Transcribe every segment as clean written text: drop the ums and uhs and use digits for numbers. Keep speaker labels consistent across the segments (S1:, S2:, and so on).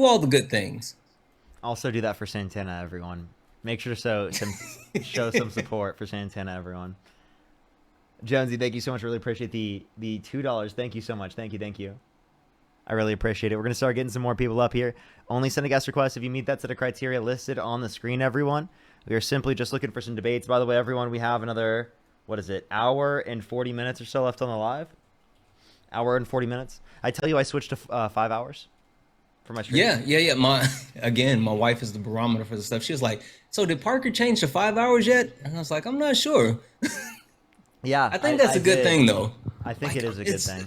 S1: all the good things.
S2: Also do that for Santana, everyone. Make sure to show some support for Santana, everyone. Jonesy, thank you so much. Really appreciate the $2. Thank you so much. Thank you. I really appreciate it. We're gonna start getting some more people up here. Only send a guest request if you meet that set of criteria listed on the screen, everyone. We are simply just looking for some debates. By the way, everyone, we have another, what is it, hour and 40 minutes or so left on the live. Hour and 40 minutes. I tell you, I switched to 5 hours for my stream.
S1: Yeah. My wife is the barometer for the stuff. She was like, "So did Parker change to 5 hours yet?" And I was like, "I'm not sure."
S2: Yeah,
S1: I think that's
S2: I
S1: a good
S2: did.
S1: thing, though.
S2: I think it
S1: Like,
S2: is a good
S1: it's
S2: thing.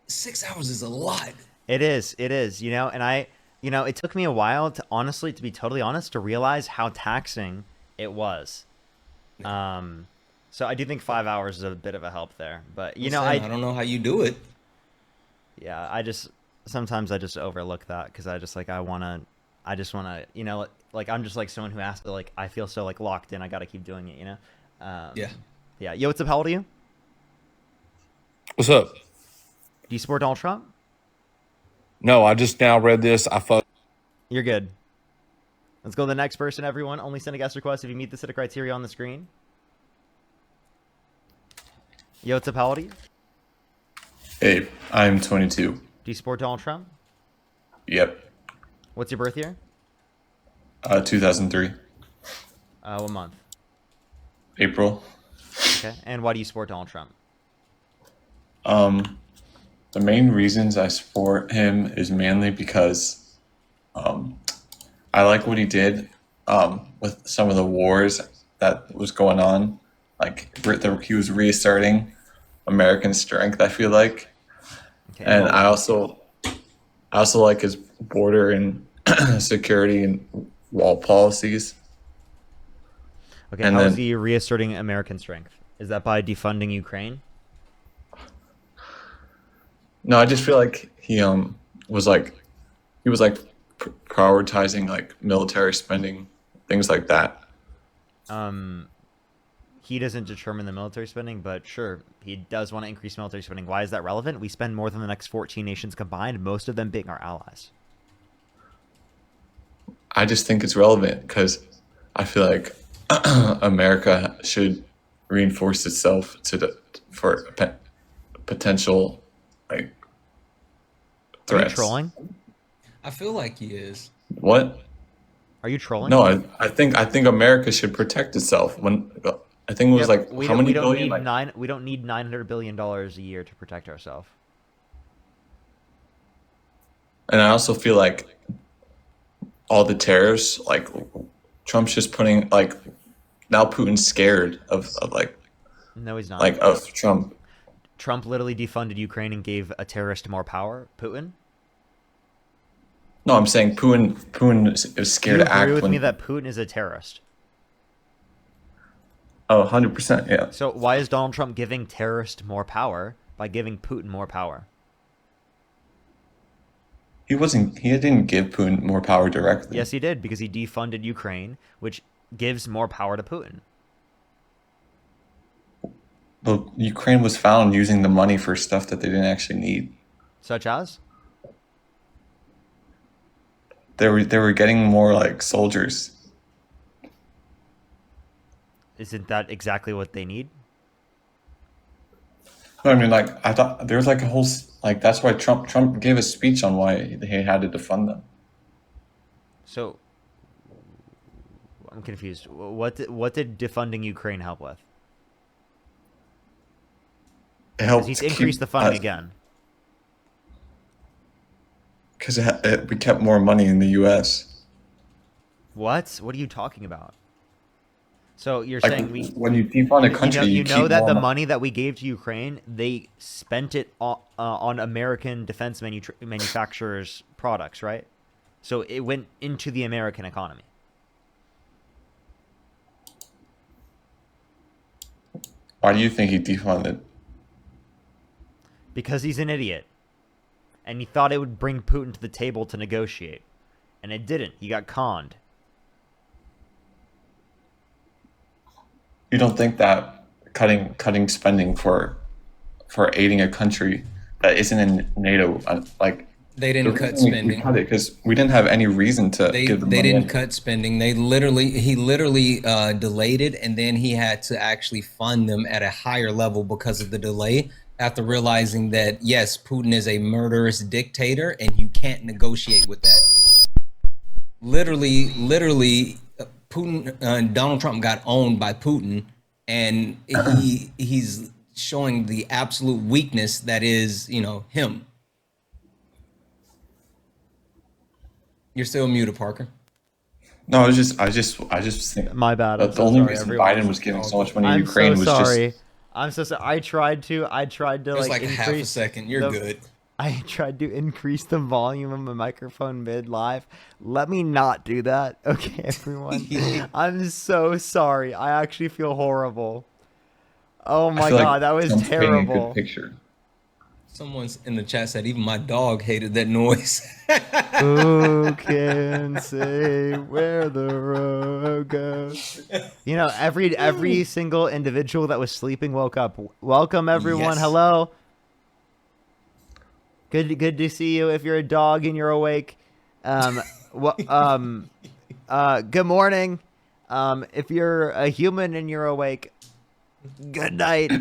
S1: 6 hours is a lot.
S2: It is. It is. And it took me a while to honestly, to be totally honest, to realize how taxing it was. Um, so I do think 5 hours is a bit of a help there. But
S1: Listen, I don't know how you do it.
S2: yeah, sometimes I just overlook that because I just wanna, like I'm just like someone who has to like I feel so like locked in. I got to keep doing it.
S1: Yeah.
S2: Yeah. Yo, what's up? How old are you?
S3: What's up?
S2: Do you support Donald Trump?
S3: No, I just now read this.
S2: You're good. Let's go to the next person, everyone. Only send a guest request if you meet the set of criteria on the screen. Yo, what's up? How old are you?
S4: Hey, I'm 22.
S2: Do you support Donald Trump?
S4: Yep.
S2: What's your birth year?
S4: 2003.
S2: What month?
S4: April.
S2: Okay. And why do you support Donald Trump?
S4: The main reasons I support him is mainly because I like what he did with some of the wars that was going on. Like he was reasserting American strength, I feel like.
S2: Okay.
S4: And I also like his border and security and wall policies.
S2: Okay.
S4: And
S2: How is
S4: then
S2: he reasserting American strength? Is that by defunding Ukraine?
S4: no, I just feel like was like he was like prioritizing like military spending, things like that.
S2: Um, he doesn't determine the military spending, but sure, he does want to increase military spending. Why is that relevant? We spend more than the next 14 nations combined, most of them being our allies.
S4: I just think it's relevant because I feel like America should reinforce itself for potential like
S2: Are you
S4: threats.
S2: trolling?
S1: I feel like he is.
S4: What?
S2: Are you trolling?
S4: No, I think America should protect itself. When I think it was
S2: Yep.
S4: like how many
S2: We don't
S4: billion?
S2: need
S4: Like,
S2: $900 billion a year to protect ourselves.
S4: and I also feel like all the tariffs, like Trump's just putting like now Putin's scared of
S2: No, he's not.
S4: like of Trump.
S2: Trump literally defunded Ukraine and gave a terrorist more power. Putin?
S4: No, I'm saying Putin is
S2: Do
S4: scared
S2: you
S4: to
S2: agree
S4: act
S2: with me
S4: when
S2: that Putin is a terrorist?
S4: 100%, yeah.
S2: So why is Donald Trump giving terrorists more power by giving Putin more power?
S4: He didn't give Putin more power directly.
S2: Yes, he did, because he defunded Ukraine, which gives more power to Putin.
S4: But Ukraine was found using the money for stuff that they didn't actually need.
S2: Such as?
S4: They were getting more like soldiers.
S2: Isn't that exactly what they need?
S4: No, I mean, like I thought there was like a whole like that's why Trump gave a speech on why he had to defund them.
S2: So I'm confused. What did defunding Ukraine help with?
S4: It
S2: Because
S4: helped
S2: he's increased the funding again.
S4: because we kept more money in the U.S.
S2: What? What are you talking about? So you're
S4: Like
S2: saying we
S4: when you defund a country, you
S2: you know
S4: keep
S2: that
S4: more
S2: the
S4: money.
S2: money that we gave to Ukraine, they spent it on American defense manufacturers' products, right? So it went into the American economy.
S4: Why do you think he defunded?
S2: Because he's an idiot. And he thought it would bring Putin to the table to negotiate. And it didn't. He got conned.
S4: You don't think that cutting spending for aiding a country that isn't in NATO, like
S1: They
S4: The
S1: didn't cut
S4: reason we
S1: spending.
S4: cut it because we didn't have any reason to
S1: They
S4: give the
S1: they
S4: money
S1: didn't
S4: in.
S1: cut spending. He literally delayed it, and then he had to actually fund them at a higher level because of the delay. After realizing that yes, Putin is a murderous dictator, and you can't negotiate with that. Literally, Putin, Donald Trump got owned by Putin, and he's showing the absolute weakness that is, him. You're still muted, Parker.
S4: No, I just think
S2: My bad. I'm
S4: the
S2: so
S4: only
S2: sorry,
S4: reason
S2: everyone.
S4: Biden was giving so much money to
S2: I'm
S4: Ukraine
S2: so
S4: was
S2: sorry.
S4: just
S2: I'm so sorry. I tried to
S1: It was
S2: like
S1: like half a
S2: increase
S1: second. You're
S2: the-
S1: good.
S2: I tried to increase the volume of my microphone mid live. Let me not do that. Okay, everyone. I'm so sorry. I actually feel horrible. Oh
S4: I
S2: my
S4: feel
S2: god,
S4: like
S2: that was
S4: Trump's painting a good
S2: terrible.
S4: picture.
S1: Someone's in the chat said even my dog hated that noise.
S2: Who can say where the road goes? You know, every single individual that was sleeping woke up. Welcome everyone.
S1: Yes.
S2: Hello. Good to see you. If you're a dog and you're awake, good morning. If you're a human and you're awake, good night.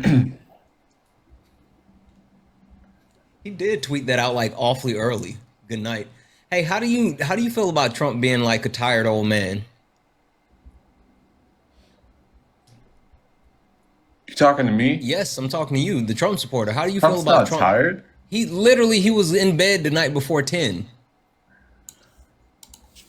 S1: He did tweet that out like awfully early. Good night. Hey, how do you feel about Trump being like a tired old man?
S4: You talking to me?
S1: Yes, I'm talking to you, the Trump supporter. How do you
S4: Trump's
S1: feel about
S4: not
S1: Trump?
S4: tired.
S1: He was in bed the night before 10.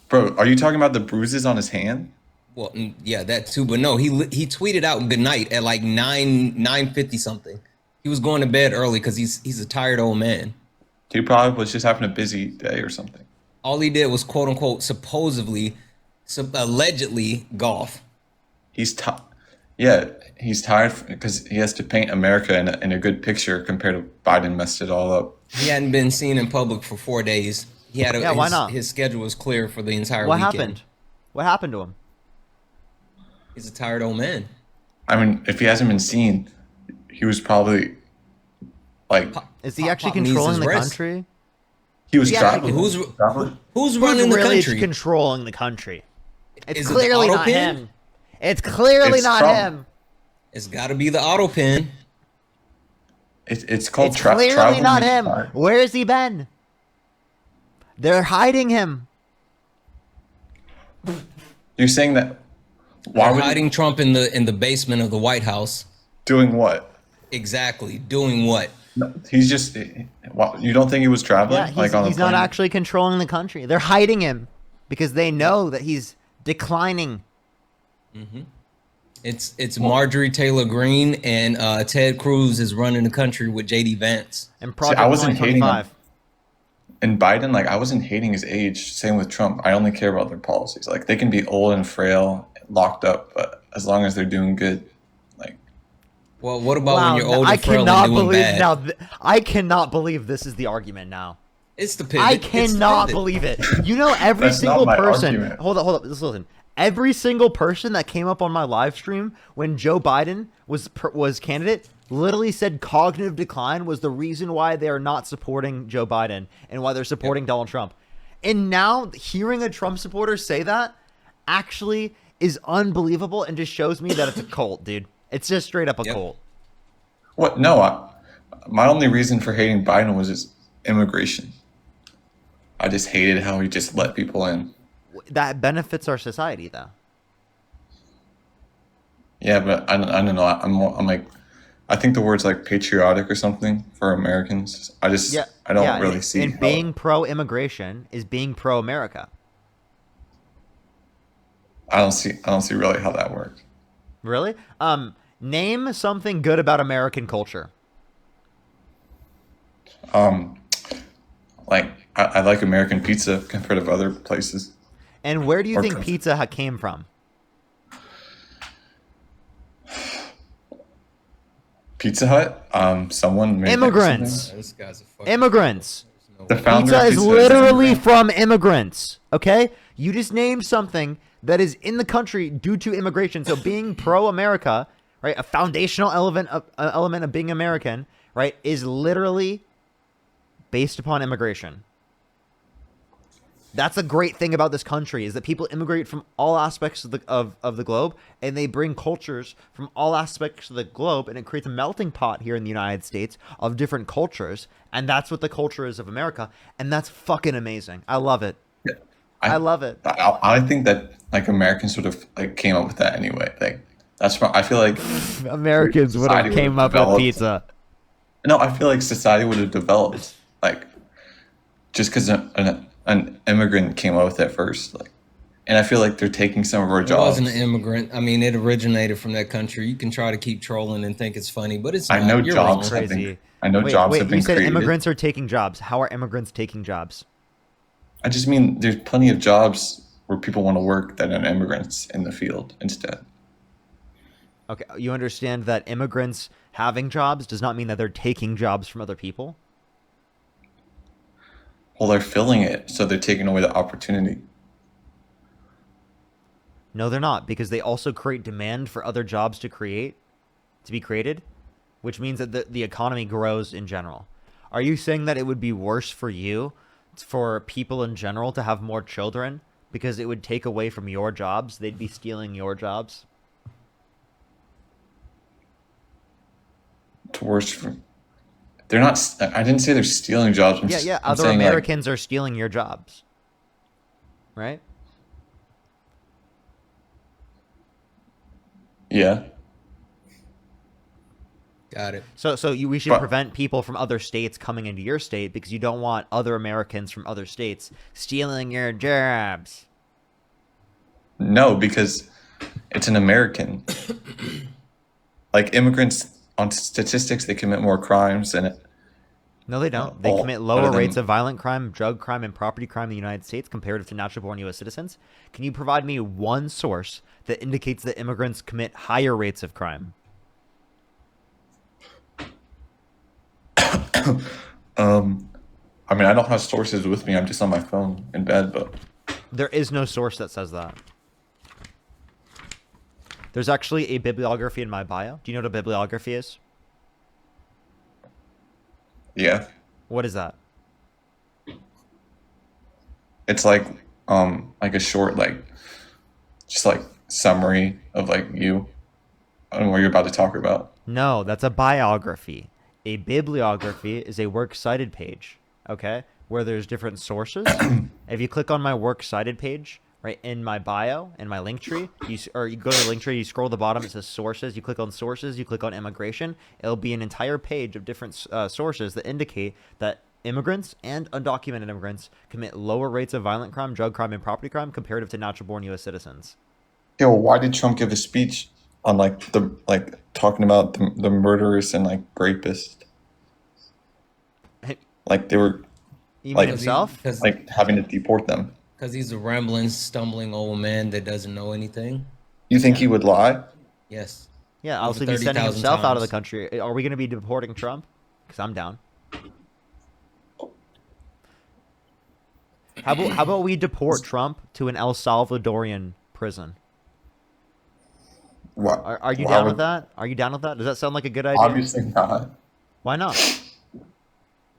S4: Bro, are you talking about the bruises on his hand?
S1: Well, yeah, that too. But no, he tweeted out good night at like 9:50 something. He was going to bed early because he's a tired old man.
S4: He probably was just having a busy day or something.
S1: All he did was quote unquote allegedly golf.
S4: Yeah, he's tired because he has to paint America in a good picture compared to Biden messed it all up.
S1: He hadn't been seen in public for 4 days. He had
S2: why not?
S1: His schedule was clear for the entire
S2: What
S1: weekend.
S2: happened? What happened to him?
S1: He's a tired old man.
S4: I mean, if he hasn't been seen, he was probably like
S2: Is he
S1: Pop-
S2: actually
S1: Pop needs
S2: controlling
S1: his
S2: the
S1: rest.
S2: country?
S4: he was
S2: Yeah,
S4: traveling.
S1: Who's
S4: traveling.
S1: who's
S2: Who's
S1: running the
S2: really
S1: country?
S2: controlling the country? It's
S1: Is it the
S2: clearly
S1: auto
S2: not
S1: pen?
S2: him. It's clearly
S4: It's
S2: not
S4: Trump.
S2: him.
S1: It's got to be the auto pen.
S4: It's called
S2: It's clearly
S4: travel
S2: not
S4: makes
S2: him.
S4: tired.
S2: Where has he been? They're hiding him.
S4: You're saying that? Why
S1: They're
S4: would
S1: hiding Trump in the basement of the White House.
S4: doing what?
S1: Exactly. Doing what?
S4: No, he's just. Well, you don't think he was traveling
S2: Yeah,
S4: like on a
S2: he's not
S4: plane?
S2: actually controlling the country. They're hiding him because they know that he's declining.
S1: It's Marjorie Taylor Greene and Ted Cruz is running the country with JD Vance.
S2: And Project
S4: I wasn't hating him.
S2: 2025.
S4: And Biden, like, I wasn't hating his age. Same with Trump. I only care about their policies. Like, they can be old and frail, locked up, but as long as they're doing good, like,
S1: Well, what about
S2: Wow,
S1: when you're old
S2: I
S1: and frail
S2: cannot
S1: and doing
S2: believe
S1: bad?
S2: now. I cannot believe this is the argument now.
S1: It's the pivot.
S2: I
S1: It's the
S2: cannot
S1: pivot.
S2: believe it. You know, every
S4: That's not
S2: single
S4: my
S2: person.
S4: argument.
S2: Hold up. Listen. Every single person that came up on my live stream when Joe Biden was candidate literally said cognitive decline was the reason why they are not supporting Joe Biden and why they're supporting Donald Trump. And now hearing a Trump supporter say that actually is unbelievable and just shows me that it's a cult, dude. It's just straight up a
S1: Yep.
S2: cult.
S4: what? No, my only reason for hating Biden was his immigration. I just hated how he just let people in.
S2: That benefits our society, though.
S4: Yeah, but I don't know. I'm like, I think the word's like patriotic or something for Americans. I don't really see.
S2: And
S4: how-
S2: being pro-immigration is being pro-America.
S4: I don't see really how that works.
S2: Really? Name something good about American culture.
S4: Like I like American pizza compared to other places.
S2: And where do you
S4: Or
S2: think
S4: country.
S2: pizza came from?
S4: Pizza Hut. Someone made
S2: Immigrants.
S1: This guy's a fucking
S2: Immigrants.
S4: The founder
S2: Pizza
S4: of
S2: is
S4: Pizza
S2: literally
S4: immigrant.
S2: from immigrants. Okay? You just named something that is in the country due to immigration. So being pro-America, right, a foundational element of being American, right, is literally based upon immigration. That's a great thing about this country, is that people immigrate from all aspects of the globe, and they bring cultures from all aspects of the globe, and it creates a melting pot here in the United States of different cultures, and that's what the culture is of America, and that's fucking amazing. I love it.
S4: Yeah.
S2: I love it.
S4: I think that like Americans sort of like came up with that anyway. Like that's why I feel like
S2: Americans would have
S4: society
S2: came up with
S4: developed-
S2: pizza.
S4: No, I feel like society would have developed like just because an immigrant came up with it first. Like, and I feel like they're taking some of our
S1: It
S4: jobs.
S1: wasn't an immigrant. I mean, it originated from that country. You can try to keep trolling and think it's funny, but it's not.
S4: I know
S1: You're
S4: jobs
S1: wrong.
S4: have been.
S2: Crazy.
S4: I know
S2: Wait,
S4: jobs have been
S2: you said
S4: created.
S2: immigrants are taking jobs. How are immigrants taking jobs?
S4: I just mean there's plenty of jobs where people want to work that are immigrants in the field instead.
S2: Okay, you understand that immigrants having jobs does not mean that they're taking jobs from other people?
S4: Well, they're filling it, so they're taking away the opportunity.
S2: No, they're not, because they also create demand for other jobs to be created, which means that the economy grows in general. Are you saying that it would be worse for you, for people in general, to have more children because it would take away from your jobs? They'd be stealing your jobs?
S4: To worse for, they're not. I didn't say they're stealing jobs.
S2: Yeah.
S4: I'm
S2: Other
S4: saying, like,
S2: Americans are stealing your jobs, right?
S4: yeah.
S1: Got it.
S2: So we should
S4: But-
S2: prevent people from other states coming into your state because you don't want other Americans from other states stealing your jobs.
S4: No, because it's an American. Like immigrants, on statistics, they commit more crimes, and
S2: No, they don't. They
S4: all
S2: commit
S4: better
S2: lower
S4: than-
S2: rates of violent crime, drug crime, and property crime in the United States comparative to natural-born U.S. citizens. Can you provide me one source that indicates that immigrants commit higher rates of crime?
S4: I mean, I don't have sources with me. I'm just on my phone in bed, but
S2: There is no source that says that. There's actually a bibliography in my bio. Do you know what a bibliography is?
S4: yeah,
S2: What is that?
S4: it's like a short just like summary of like you and what you're about to talk about.
S2: No, that's a biography. A bibliography is a works cited page, okay, where there's different sources. If you click on my works cited page, right in my bio, in my link tree, you go to the link tree, you scroll to the bottom, it says sources. You click on sources, you click on immigration. It'll be an entire page of different sources that indicate that immigrants and undocumented immigrants commit lower rates of violent crime, drug crime, and property crime comparative to natural-born U.S. citizens.
S4: Yeah, well, why did Trump give a speech on talking about the murderers and like rapists? Like they were
S2: You
S4: Like-
S2: mean himself?
S4: like having to deport them.
S1: Because he's a rambling, stumbling old man that doesn't know anything.
S4: You think he would lie?
S1: Yes.
S2: Yeah,
S1: Over
S2: also he's sending
S1: 30,000
S2: himself out of the
S1: times.
S2: country. Are we going to be deporting Trump? Because I'm down. How about we deport Trump to an El Salvadorian prison?
S4: Why,
S2: Are you
S4: why
S2: down
S4: would-
S2: with that? Are you down with that? Does that sound like a good idea?
S4: Obviously not,
S2: Why not?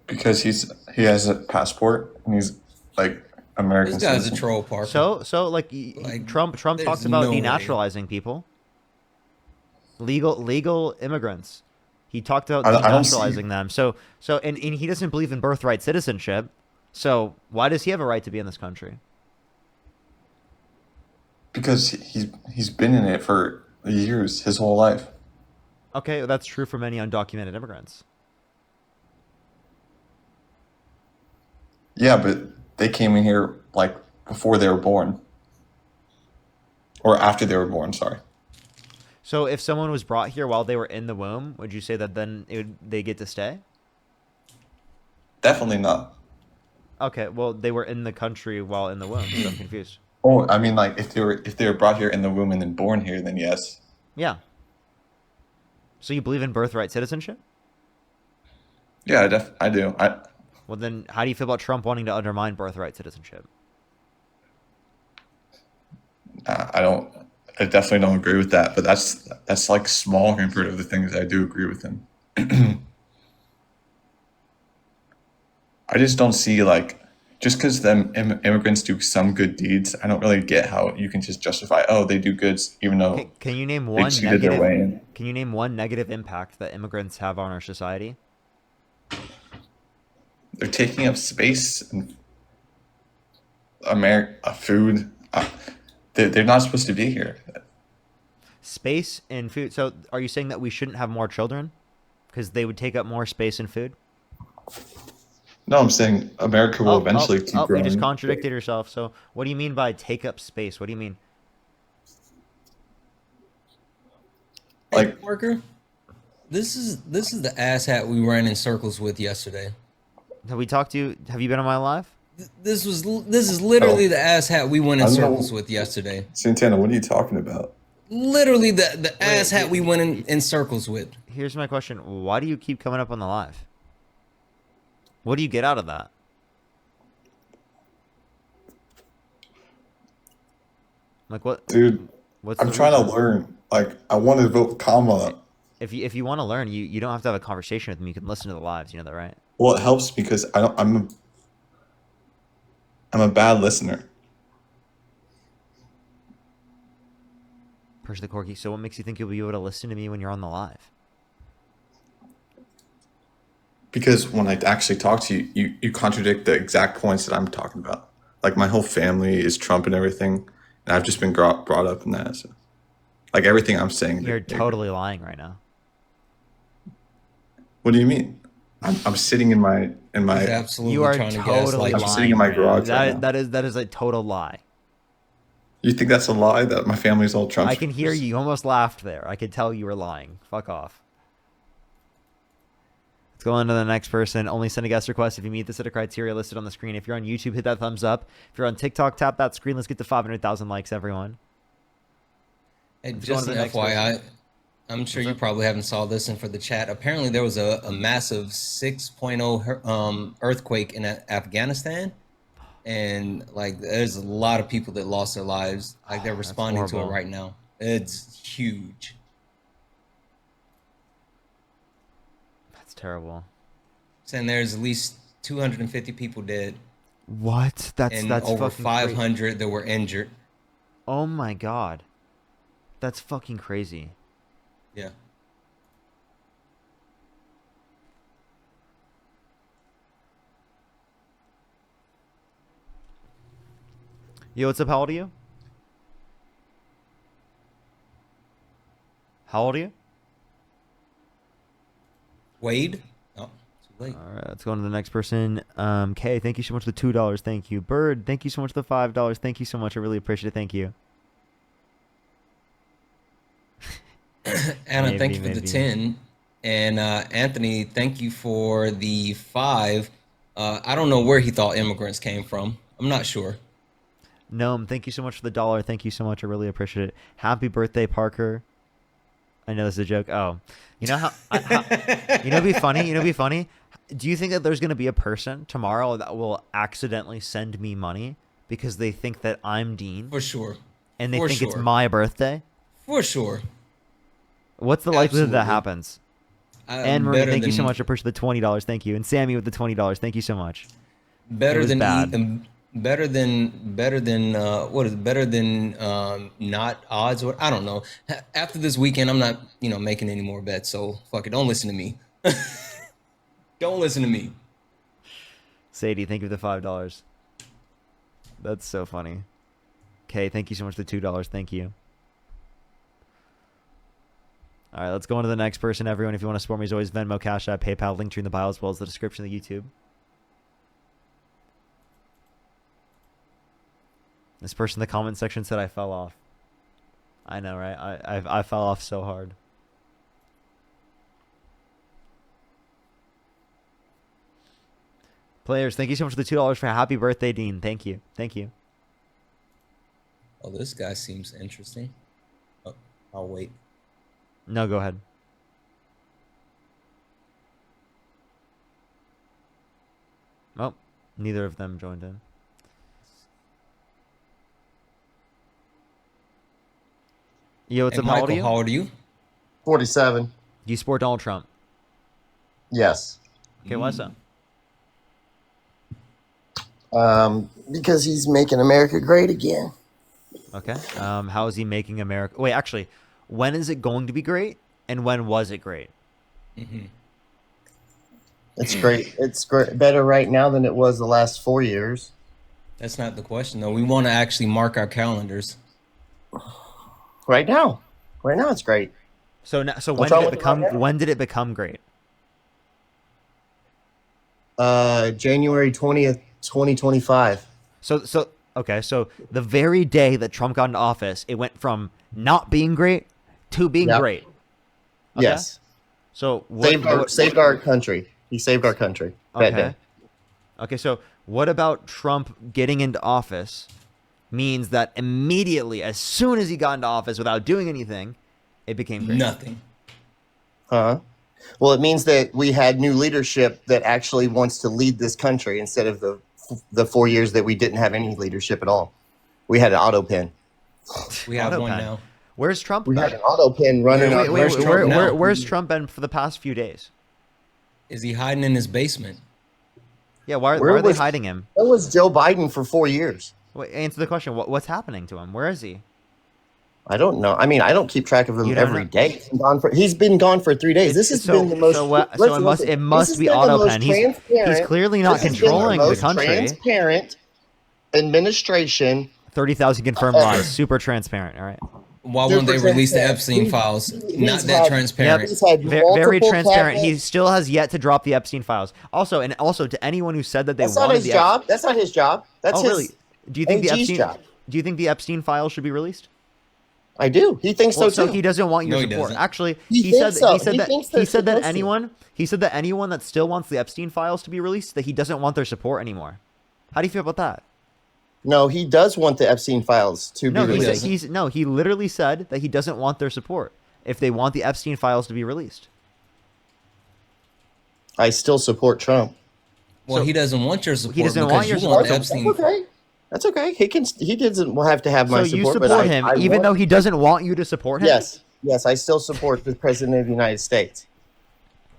S4: because he has a passport and he's like American
S1: This guy's a
S4: citizen.
S1: troll, Parker.
S2: So like,
S1: Like,
S2: Trump
S1: there's
S2: talks about
S1: no way.
S2: denaturalizing people, legal immigrants. He talked about
S4: I don't see-
S2: denaturalizing them. So and he doesn't believe in birthright citizenship. So why does he have a right to be in this country?
S4: Because he's been in it for years, his whole life.
S2: Okay, that's true for many undocumented immigrants.
S4: Yeah, but they came in here like before they were born, or after they were born. Sorry.
S2: So if someone was brought here while they were in the womb, would you say that then they get to stay?
S4: Definitely not.
S2: Okay, well they were in the country while in the womb, so I'm confused.
S4: Oh, I mean, like if they were brought here in the womb and then born here, then yes.
S2: Yeah. So you believe in birthright citizenship?
S4: Yeah, I do.
S2: Well then, how do you feel about Trump wanting to undermine birthright citizenship?
S4: I don't. I definitely don't agree with that. But that's like small compared to the things I do agree with him. I just don't see like just because them immigrants do some good deeds, I don't really get how you can just justify, oh, they do goods even though
S2: Can you name
S4: they
S2: one
S4: cheated their
S2: negative?
S4: way in.
S2: Can you name one negative impact that immigrants have on our society?
S4: They're taking up space and food. They're not supposed to be here.
S2: Space and food. So, are you saying that we shouldn't have more children because they would take up more space and food?
S4: No, I'm saying America will eventually keep
S2: You
S4: growing.
S2: just contradicted yourself. So, what do you mean by take up space? What do you mean?
S1: Hey,
S4: Like,
S1: Parker, this is the asshat we ran in circles with yesterday.
S2: Have we talked to you? Have you been on my live?
S1: This is literally the asshat we went in
S4: I don't know.
S1: circles with yesterday.
S4: Santana, what are you talking about?
S1: Literally the asshat we went in circles with.
S2: Here's my question: why do you keep coming up on the live? What do you get out of that? Like what?
S4: Dude,
S2: What's
S4: I'm
S2: the
S4: trying to
S2: reason?
S4: learn. Like, I want to vote comma.
S2: If you want to learn, you don't have to have a conversation with me. You can listen to the lives. You know that, right?
S4: Well, it helps because I'm a bad listener.
S2: Push the corky. So what makes you think you'll be able to listen to me when you're on the live?
S4: Because when I actually talk to you, you contradict the exact points that I'm talking about. Like, my whole family is Trump and everything, and I've just been brought up in that. So, like, everything I'm saying.
S2: You're totally lying right now.
S4: What do you mean? I'm sitting in my.
S1: He's absolutely
S2: You are
S1: trying to
S2: totally
S1: gaslight
S2: lying.
S1: you.
S4: I'm sitting in my
S2: right now.
S4: garage right now.
S2: That is a total lie.
S4: You think that's a lie that my family's all Trump?
S2: I can hear you. You almost laughed there. I could tell you were lying. Fuck off. Let's go on to the next person. Only send a guest request if you meet the set of criteria listed on the screen. If you're on YouTube, hit that thumbs up. If you're on TikTok, tap that screen. Let's get to 500,000 likes, everyone.
S1: Hey,
S2: Let's go on
S1: just
S2: to
S1: an
S2: the next
S1: FYI, I'm sure you probably haven't saw this in for the chat. Apparently, there was a massive 6.0 earthquake in Afghanistan, and like there's a lot of people that lost their lives. Like they're responding to it
S2: horrible.
S1: right now. It's huge.
S2: That's terrible.
S1: Saying there's at least 250 people dead,
S2: What? That's
S1: and over
S2: fucking
S1: 500 that were injured.
S2: Oh my god. That's fucking crazy.
S1: Yeah.
S2: Yo, what's up? How old are you? How old are you?
S1: Wade. Oh, too late.
S2: All right, let's go on to the next person. Kay, thank you so much for the $2. Thank you. Bird, thank you so much for the $5. Thank you so much. I really appreciate it. Thank you.
S1: Anna, thank you for the 10. And Anthony, thank you for the 5. I don't know where he thought immigrants came from. I'm not sure.
S2: Gnome, thank you so much for the $1. Thank you so much. I really appreciate it. Happy birthday, Parker. I know this is a joke. Oh, you know you know, it'd be funny. You know, it'd be funny. Do you think that there's going to be a person tomorrow that will accidentally send me money because they think that I'm Dean
S1: For sure.
S2: and they
S1: For
S2: think it's
S1: sure.
S2: my birthday?
S1: For sure.
S2: What's the likelihood that
S1: Absolutely.
S2: happens? Anne Marie,
S1: Better
S2: thank you so
S1: than-
S2: much. I appreciate the $20. Thank you. And Sammy with the $20. Thank you so much.
S1: Better
S2: was
S1: than
S2: bad.
S1: better than what is it? Better than not odds. What I don't know. After this weekend, I'm not making any more bets. So fuck it. Don't listen to me. Don't listen to me.
S2: Sadie, thank you for the $5. That's so funny. Okay, thank you so much for the $2. Thank you. All right, let's go on to the next person. Everyone, if you want to support me, as always, Venmo, Cash App, PayPal, link tree in the bio, as well as the description of the YouTube. This person in the comment section said I fell off. I know, right? I fell off so hard. Players, thank you so much for the $2 for happy birthday, Dean. Thank you. Thank you.
S1: Oh, this guy seems interesting. Oh, I'll wait.
S2: No, go ahead. Oh, neither of them joined in. Yo, what's
S1: Hey,
S2: up? How old are
S1: Michael,
S2: you?
S1: how old are you?
S5: 47.
S2: Do you support Donald Trump?
S5: Yes.
S2: Okay, why so?
S5: Because he's making America great again.
S2: Okay. How is he making America? Wait, actually, when is it going to be great? And when was it great?
S5: It's great. It's great. Better right now than it was the last 4 years.
S1: That's not the question, though. We want to actually mark our calendars.
S5: Right now, it's great.
S2: So when
S5: What's
S2: did
S5: wrong
S2: it
S5: with it
S2: become?
S5: right now?
S2: When did it become great?
S5: January 20th, 2025.
S2: So okay. So the very day that Trump got into office, it went from not being great to being
S5: Yep.
S2: great. Okay?
S5: Yes.
S2: So
S5: Saved our country. He saved our country that
S2: Okay.
S5: day.
S2: Okay, so what about Trump getting into office means that immediately, as soon as he got into office without doing anything, it became great?
S1: Nothing.
S5: Huh? Well, it means that we had new leadership that actually wants to lead this country instead of the 4 years that we didn't have any leadership at all. We had an auto pen.
S1: We have
S2: Auto
S1: one
S2: pen.
S1: now.
S2: Where's Trump?
S5: We had an auto pen running
S1: Wait,
S5: on.
S1: where's Trump now?
S2: Where's Trump been for the past few days?
S1: Is he hiding in his basement?
S2: Yeah, why
S5: Where
S2: are they
S5: was-
S2: hiding him?
S5: That was Joe Biden for 4 years.
S2: Wait, answer the question. What's happening to him? Where is he?
S5: I don't know. I mean, I don't keep track of him
S2: You don't
S5: every
S2: know?
S5: day. He's been gone for 3 days. This has been the most.
S2: So
S5: listen,
S2: it
S5: this
S2: must
S5: has
S2: be
S5: been the
S2: auto
S5: most
S2: pen. He's
S5: transparent-
S2: clearly not
S5: this has been
S2: controlling the
S5: most
S2: country.
S5: Transparent administration.
S2: 30,000 confirmed lies. Super transparent. All right.
S1: Why won't they
S5: Super
S1: release the
S5: transparent.
S1: Epstein
S5: He's-
S1: files?
S5: he's
S1: Not that
S5: had-
S1: transparent.
S5: He's had
S2: Very
S5: multiple
S2: transparent.
S5: cabinet-
S2: He still has yet to drop the Epstein files. Also to anyone who said that they
S5: That's not
S2: wanted
S5: his
S2: the
S5: job. That's not his job. That's
S2: Oh,
S5: his.
S2: really? Do you think the
S5: AG's
S2: Epstein?
S5: job.
S2: Do you think the Epstein files should be released?
S5: I do. He thinks
S2: Well,
S5: so
S2: so
S5: too.
S2: he doesn't want your
S1: No, he
S2: support.
S1: doesn't.
S2: Actually,
S5: He
S2: he
S5: thinks
S2: said
S5: so.
S2: he said
S5: He
S2: that
S5: thinks
S2: he
S5: they're
S2: said that
S5: supposed to.
S2: anyone that still wants the Epstein files to be released, that he doesn't want their support anymore. How do you feel about that?
S5: No, he does want the Epstein files to
S2: No,
S5: be
S2: he
S5: released.
S2: said, he literally said that he doesn't want their support if they want the Epstein files to be released.
S5: I still support Trump.
S1: Well,
S2: So-
S1: he doesn't want your support
S2: doesn't
S1: because
S2: want your
S1: you want
S2: support.
S1: Epstein.
S5: That's okay. That's okay. He doesn't have to have my
S2: So you
S5: support.
S2: support
S5: but
S2: him
S5: I
S2: even
S5: want-
S2: though he doesn't want you to support him?
S5: Yes, I still support the president of the United States.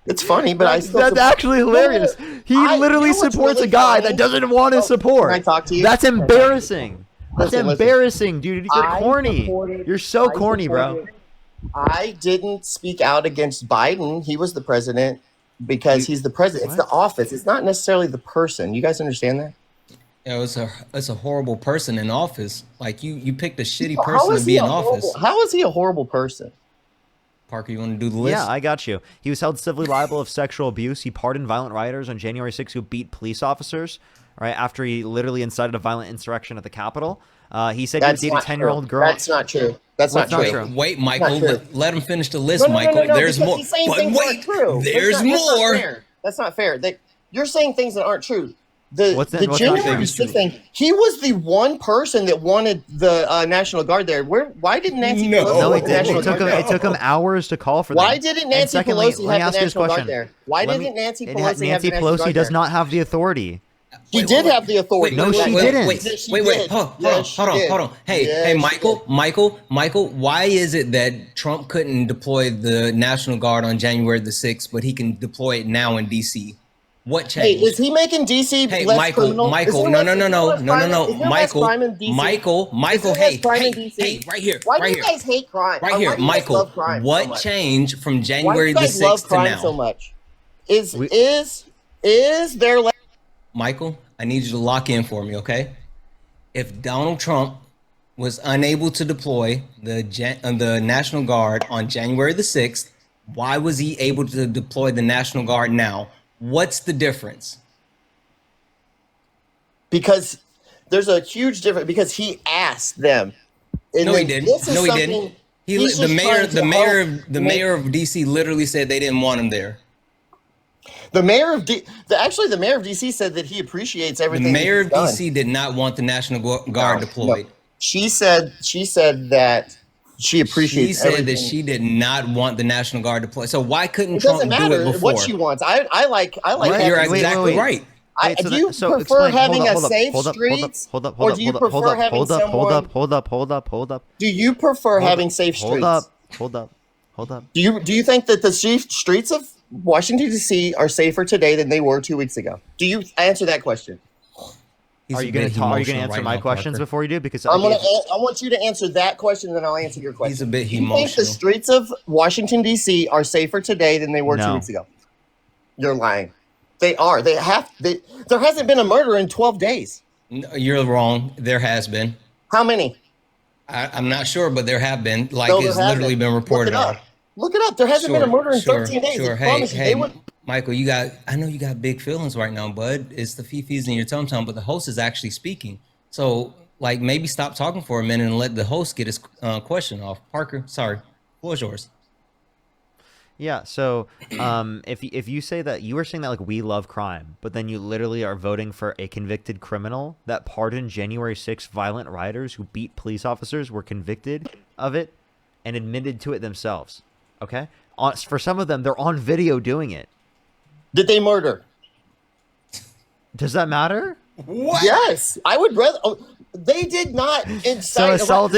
S5: It's funny, but I still.
S2: That's
S5: support-
S2: actually hilarious. He
S5: I-
S2: literally
S5: you know what's
S2: supports
S5: really
S2: a guy
S5: funny?
S2: that doesn't want his
S5: Oh,
S2: support.
S5: can I talk to you?
S2: That's
S5: Can I talk to you?
S2: embarrassing. That's
S5: Listen.
S2: embarrassing, dude. You're
S5: I
S2: corny.
S5: supported-
S2: You're so
S5: I
S2: corny, bro.
S5: supported- I didn't speak out against Biden. He was the president because he's the president. It's the office. It's not necessarily the person. You guys understand that?
S1: Yeah, it's a horrible person in office. Like you picked a shitty
S5: How
S1: person
S5: is
S1: to
S5: he
S1: be
S5: a
S1: in
S5: horrible-
S1: office.
S5: How is he a horrible person?
S1: Parker, you want to do the list?
S2: Yeah, I got you. He was held civilly liable of sexual abuse. He pardoned violent rioters on January 6th who beat police officers, right, after he literally incited a violent insurrection at the Capitol. He said he was dating a 10-year-old girl.
S5: That's not true. That's
S2: What's
S5: not
S2: not
S5: true.
S2: true?
S1: Wait, Michael,
S5: true.
S1: let him finish the list, Michael. There's
S5: because
S1: more.
S5: he's saying
S1: But
S5: things
S1: wait,
S5: aren't true.
S1: there's
S5: That's not
S1: more.
S5: fair. That's not fair. You're saying things that aren't true. The
S2: What's not
S5: January
S2: true?
S5: 6th thing. He was the one person that wanted the National Guard there. Why didn't Nancy
S1: No.
S5: Pelosi
S2: No,
S5: want
S2: it
S5: the
S2: didn't.
S5: National Guard there?
S2: It took him hours to call for them.
S5: Why didn't
S2: And
S5: Nancy
S2: secondly,
S5: Pelosi
S2: let me
S5: have
S2: ask
S5: the
S2: you a
S5: National Guard
S2: question.
S5: there? Why didn't Nancy Pelosi have the
S2: Nancy
S5: National
S2: Pelosi
S5: Guard
S2: does
S5: there?
S2: not have the authority.
S5: She did have the authority.
S2: No, she
S1: wait,
S2: didn't.
S1: Wait,
S5: Yes, she
S1: wait,
S5: did.
S1: hold
S5: Yes,
S1: on.
S5: she did.
S1: Hey,
S5: Yes,
S1: hey,
S5: she
S1: Michael, why is it that Trump couldn't deploy the National Guard on January the 6th, but he can deploy it now in DC? What
S5: Hey,
S1: changed?
S5: is he making DC
S1: Hey,
S5: less
S1: Michael,
S5: criminal? Is
S1: Michael,
S5: there
S1: no,
S5: less-
S1: no,
S5: is
S1: no,
S5: there
S1: no,
S5: less
S1: no,
S5: crime
S1: no,
S5: in-
S1: no,
S5: is there less
S1: Michael,
S5: crime in DC?
S1: Michael,
S5: Is there less
S1: hey,
S5: crime in
S1: hey,
S5: DC?
S1: hey, right here,
S5: Why
S1: right
S5: do you
S1: here,
S5: guys hate crime?
S1: right
S5: Why
S1: here,
S5: do you guys
S1: Michael.
S5: love crime so
S1: What
S5: much?
S1: changed from
S5: Why do
S1: January
S5: you
S1: the
S5: guys love
S1: 6th to
S5: crime
S1: now?
S5: so much? Is there less?
S1: Michael, I need you to lock in for me, okay? If Donald Trump was unable to deploy the National Guard on January the 6th, why was he able to deploy the National Guard now? What's the difference?
S5: Because there's a huge difference. Because he asked them. And
S1: No, he
S5: then
S1: didn't.
S5: this is
S1: No, he
S5: something-
S1: didn't.
S5: he's
S1: The
S5: just
S1: mayor,
S5: trying to
S1: the mayor,
S5: help
S1: the
S5: make-
S1: mayor of DC literally said they didn't want him there.
S5: The mayor of actually the mayor of DC said that he appreciates
S1: The
S5: everything.
S1: mayor
S5: he's
S1: of
S5: done.
S1: DC did not want the National Guard
S5: No,
S1: deployed.
S5: no. She said that she appreciates.
S1: She said that
S5: everything.
S1: she did not want the National Guard deployed. So why couldn't
S5: It
S1: Trump
S5: doesn't
S1: do
S5: matter
S1: it before?
S5: what she wants. I like.
S1: Right, you're
S5: having-
S1: exactly right.
S2: Wait,
S5: do you prefer having a safe streets, or do you prefer having someone?
S2: Hold up.
S5: Do you prefer having safe streets?
S2: Hold up.
S5: Do you think that the streets of Washington D.C. are safer today than they were 2 weeks ago? Do you answer that question?
S1: He's
S2: Are
S1: a
S2: you going
S1: bit
S2: to answer
S1: emotional
S2: my
S1: right now,
S2: questions
S1: Parker.
S2: before you do? Because
S5: I want you to answer that question, then I'll answer your question.
S1: He's a bit
S5: Do you think the
S1: emotional.
S5: streets of Washington D.C. are safer today than they were 2
S2: No.
S5: weeks ago? You're lying. They are. There hasn't been a murder in 12 days.
S1: No, you're wrong. There has been.
S5: How many?
S1: I'm not sure, but there have been. Like
S5: No, there
S1: it's literally
S5: hasn't.
S1: been reported
S5: Look it
S1: on.
S5: up. Look it up. There hasn't been a murder in 13 days.
S1: Sure.
S5: I
S1: Hey,
S5: promise you.
S1: hey,
S5: They would.
S1: Michael, I know you got big feelings right now, bud. It's the fifis in your tum tum, but the host is actually speaking. So, like, maybe stop talking for a minute and let the host get his question off. Parker, sorry, floor is yours.
S2: Yeah, so if you say that, you were saying that like we love crime, but then you literally are voting for a convicted criminal that pardoned January 6th violent rioters who beat police officers, were convicted of it and admitted to it themselves. Okay? For some of them, they're on video doing it.
S5: Did they murder?
S2: Does that matter?
S1: What?
S5: Yes. I would rather. Oh, they did not incite.
S2: So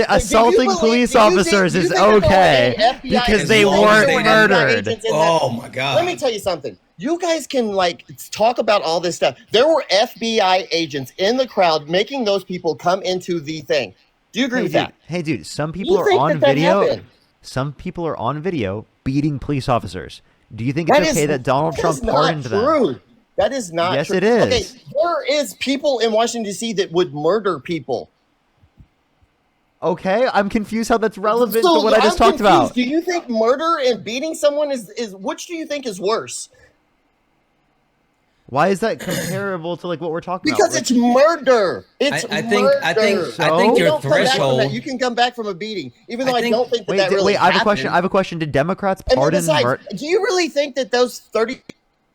S2: assaulting police officers is okay because they weren't murdered.
S1: Oh my God.
S5: Let me tell you something. You guys can like talk about all this stuff. There were FBI agents in the crowd making those people come into the thing. Do you agree with that?
S2: Hey, dude, some people
S5: You
S2: are
S5: think
S2: on
S5: that
S2: video.
S5: happened?
S2: Some people are on video beating police officers. Do you think it's
S5: That
S2: okay
S5: is-
S2: that Donald
S5: that
S2: Trump
S5: is not
S2: pardoned them?
S5: true. That is not
S2: Yes,
S5: true.
S2: it is.
S5: Okay, there is people in Washington, D.C. that would murder people.
S2: Okay, I'm confused how that's relevant
S5: So
S2: to what I just
S5: I'm
S2: talked about.
S5: confused. Do you think murder and beating someone is which do you think is worse?
S2: Why is that comparable to like what we're talking
S5: Because
S2: about?
S5: it's murder. It's
S1: I
S5: murder.
S1: think
S5: You
S1: your
S5: don't come back from
S1: threshold.
S5: that. You can come back from a beating, even though
S1: I
S5: I,
S1: think-
S5: don't think that that really
S2: wait, I have a
S5: happened.
S2: question. I have a question. Did Democrats
S5: And then
S2: pardon
S5: besides, do you really think that those 30?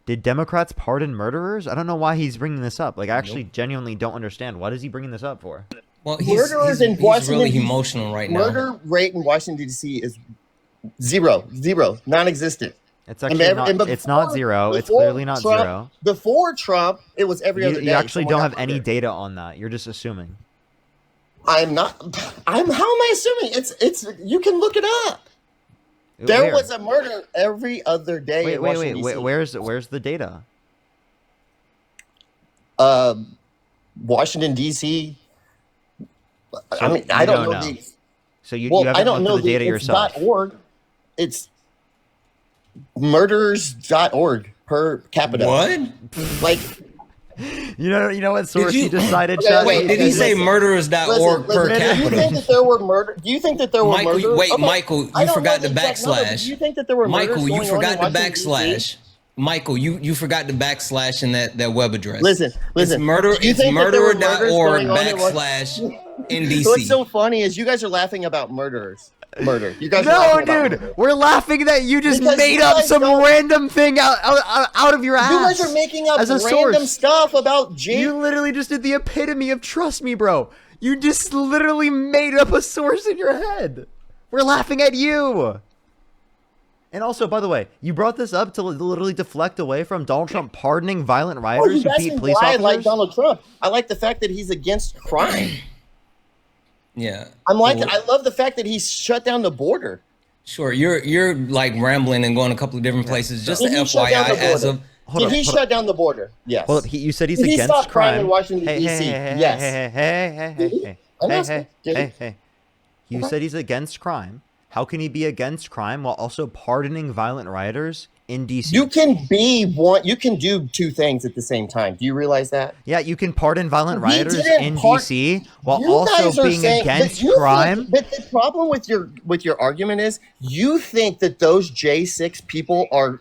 S2: Did Democrats pardon murderers? I don't know why he's bringing this up. Like, I actually genuinely don't understand. What is he bringing this up for?
S1: Well,
S5: Murderers in
S1: he's
S5: Washington,
S1: really
S5: D.C.
S1: emotional right now.
S5: Murder rate in Washington D.C. is zero, non-existent.
S2: It's actually
S5: And
S2: not.
S5: and
S2: It's not
S5: before-
S2: zero. It's
S5: before
S2: clearly not
S5: Trump-
S2: zero.
S5: Before Trump, it was every other day.
S2: You actually
S5: someone
S2: don't
S5: got
S2: have any
S5: murdered.
S2: data on that. You're just assuming.
S5: I'm not. How am I assuming? It's. You can look it up. There
S2: Where?
S5: was a murder every other day.
S2: Wait,
S5: in
S2: wait,
S5: Washington,
S2: wait.
S5: D.C.
S2: Where's the data?
S5: Washington D.C. I
S2: So
S5: mean, I
S2: you
S5: don't
S2: don't
S5: know.
S2: know. So you
S5: Well, I
S2: haven't
S5: don't
S2: looked
S5: know
S2: at the data
S5: it's
S2: yourself.
S5: .org. It's murderers.org per capita.
S1: What?
S5: Like,
S2: You know what source
S1: you-
S2: you decided?
S5: Okay,
S2: Chad?
S5: wait,
S1: Did he say
S5: listen.
S1: murderers.org per
S5: listen, do you think
S1: capita?
S5: that there were murder? Do you think that there were
S1: Michael,
S5: murders?
S1: wait,
S5: Okay,
S1: Michael,
S5: I
S1: you
S5: don't
S1: forgot
S5: know
S1: the
S5: exact number, but
S1: backslash.
S5: Do you think that there were murders
S1: Michael, you
S5: going on
S1: forgot
S5: in
S1: the
S5: Washington,
S1: backslash. Michael, you forgot the backslash in that web address.
S5: Listen.
S1: It's murder.
S5: Do you
S1: It's
S5: think that there were murders
S1: murderer.org
S5: going on in
S1: backslash NDC.
S5: What's so funny is you guys are laughing about murderers. Murder. You guys are
S2: No,
S5: laughing about
S2: dude,
S5: murder.
S2: we're laughing that you just
S5: Because
S2: made
S5: you
S2: up
S5: guys
S2: some
S5: don't-
S2: random thing out of your ass.
S5: You guys are making up
S2: as a
S5: random
S2: source.
S5: stuff about Jake.
S2: You literally just did the epitome of trust me, bro. You just literally made up a source in your head. We're laughing at you. And also, by the way, you brought this up to literally deflect away from Donald Trump pardoning violent rioters
S5: you
S2: who beat
S5: asking
S2: police
S5: why I
S2: officers.
S5: like Donald Trump. I like the fact that he's against crime.
S1: Yeah.
S5: I
S1: Well,
S5: love the fact that he's shut down the border.
S1: Sure, you're like rambling and going a couple of different places. Just
S5: Did
S1: the
S5: he shut down
S1: FYI,
S5: the
S1: as
S5: border?
S1: of
S2: Hold
S5: Did
S2: on,
S5: he
S2: hold
S5: shut down the border? Yes.
S2: Well, you said he's
S5: Did he
S2: against
S5: stop crime
S2: crime.
S5: in Washington,
S2: Hey,
S5: D.C.?
S2: hey,
S5: Yes. I'm
S2: hey,
S5: asking. Did he?
S2: hey. You
S5: Okay.
S2: said he's against crime. How can he be against crime while also pardoning violent rioters in D.C.?
S5: You can be one. You can do two things at the same time. Do you realize that?
S2: Yeah, you can pardon violent
S5: He
S2: rioters
S5: didn't
S2: in
S5: par-
S2: D.C. while
S5: You
S2: also
S5: guys are
S2: being
S5: saying- but
S2: against
S5: you think-
S2: crime.
S5: But the problem with your argument is you think that those J6 people are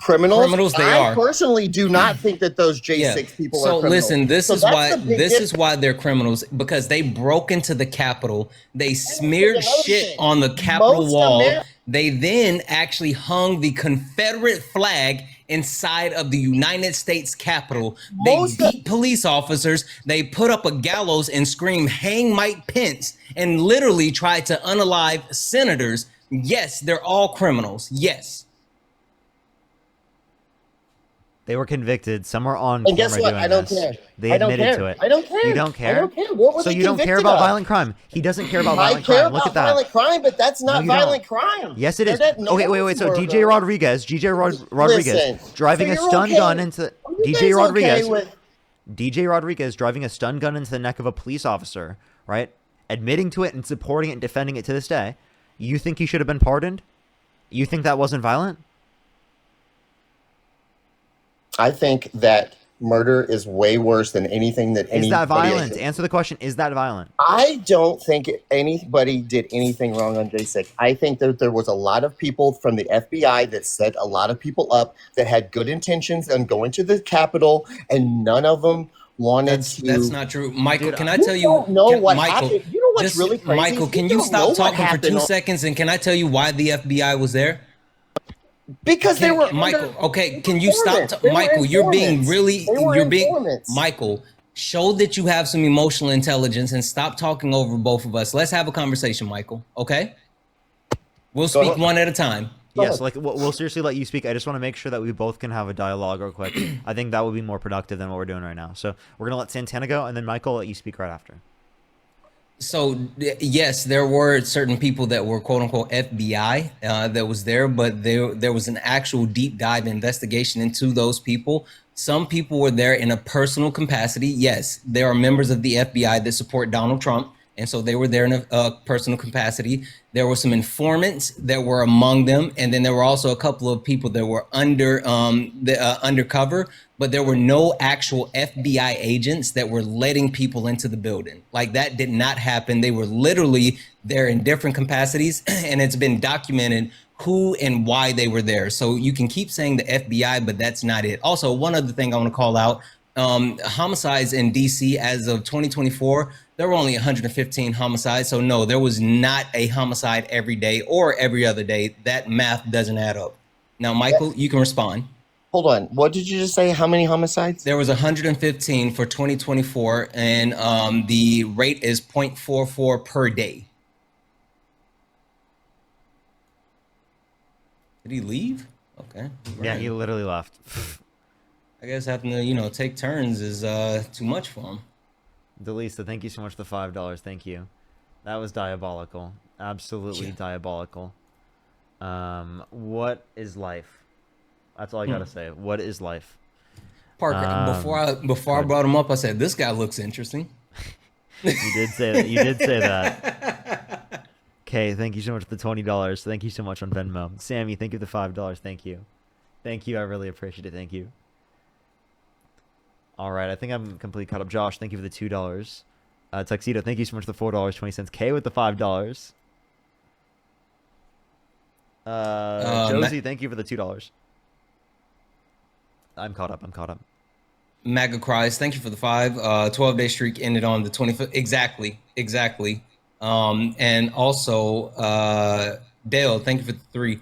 S5: criminals.
S1: Criminals, they
S5: I
S1: are.
S5: personally do not think that those J6 people
S1: So
S5: are criminals.
S1: listen, this
S5: So
S1: is
S5: that's
S1: why
S5: the big
S1: this
S5: difference.
S1: is why they're criminals, because they broke into the Capitol. They smeared
S5: another
S1: shit
S5: thing.
S1: on the Capitol
S5: Most
S1: wall.
S5: Ameri-
S1: They then actually hung the Confederate flag inside of the United States Capitol. They
S5: Most-
S1: beat police officers. They put up a gallows and screamed, "Hang Mike Pence," and literally tried to unalive senators. Yes, they're all criminals. Yes.
S2: They were convicted. Some are on
S5: And
S2: camera
S5: guess what?
S2: doing
S5: I don't
S2: this.
S5: care.
S2: They
S5: I don't
S2: admitted
S5: care.
S2: to it.
S5: I don't care.
S2: You don't care?
S5: I don't care. What were
S2: So
S5: they
S2: you don't care
S5: convicted
S2: about
S5: of?
S2: violent crime. He doesn't care about
S5: I
S2: violent
S5: care
S2: crime. Look
S5: about
S2: at that.
S5: violent crime, but that's not
S2: you don't.
S5: violent crime.
S2: Yes, it is.
S5: They're not-
S2: Okay, wait. So
S5: murder.
S2: DJ Rodriguez, Rodriguez
S5: Listen,
S2: driving
S5: so
S2: a
S5: you're
S2: stun
S5: okay-
S2: gun into
S5: Are you
S2: DJ
S5: guys
S2: Rodriguez.
S5: Okay with,
S2: DJ Rodriguez driving a stun gun into the neck of a police officer, right? Admitting to it and supporting it and defending it to this day. You think he should have been pardoned? You think that wasn't violent?
S5: I think that murder is way worse than anything that anybody.
S2: Is that violent? Answer the question. Is that violent?
S5: I don't think anybody did anything wrong on J6. I think that there was a lot of people from the FBI that set a lot of people up that had good intentions on going to the Capitol, and none of them wanted to.
S1: That's not true, Michael.
S2: Dude,
S1: can I tell you?
S5: Don't know what
S1: Michael,
S5: happened. You know what's really crazy?
S1: Michael, can you
S5: don't know
S1: stop
S5: what
S1: talking for
S5: happened
S1: 2 seconds? And can I tell you why the FBI was there?
S5: Because they were
S1: Michael.
S5: under
S1: Okay, can you stop?
S5: informants. They were
S1: Michael, you're being
S5: informants.
S1: really.
S5: They were
S1: You're being.
S5: informants.
S1: Michael, show that you have some emotional intelligence and stop talking over both of us. Let's have a conversation, Michael. Okay. We'll
S5: Go
S1: speak
S5: ahead.
S1: one at a time.
S2: Yes, like we'll seriously let you speak. I just want to make sure that we both can have a dialogue real quick. I think that would be more productive than what we're doing right now. So we're gonna let Santana go, and then Michael, let you speak right after.
S1: So yes, there were certain people that were quote unquote FBI that was there, but there was an actual deep dive investigation into those people. Some people were there in a personal capacity. Yes, there are members of the FBI that support Donald Trump, and so they were there in a personal capacity. There were some informants that were among them, and then there were also a couple of people that were undercover, but there were no actual FBI agents that were letting people into the building. Like, that did not happen. They were literally there in different capacities, and it's been documented who and why they were there. So you can keep saying the FBI, but that's not it. Also, one other thing I want to call out, homicides in DC as of 2024, there were only 115 homicides. So no, there was not a homicide every day or every other day. That math doesn't add up. Now, Michael, you can respond.
S5: Hold on. What did you just say? How many homicides?
S1: There was 115 for 2024, and the rate is 0.44 per day. Did he leave? Okay.
S2: Yeah, he literally left.
S1: I guess having to, take turns is too much for him.
S2: Delisa, thank you so much for the $5. Thank you. That was diabolical. Absolutely diabolical. What is life? That's all I gotta say. What is life?
S1: Parker, before I brought him up, I said, this guy looks interesting.
S2: You did say that. You did say that. Okay, thank you so much for the $20. Thank you so much on Venmo. Sammy, thank you for the $5. Thank you. Thank you. I really appreciate it. Thank you. All right, I think I'm completely caught up. Josh, thank you for the $2. Tuxedo, thank you so much for the $4.20. K with the $5. Josie, thank you for the $2. I'm caught up.
S1: Maga cries, thank you for the 5. 12-day streak ended on the 25th. Exactly. And also, Dale, thank you for the 3.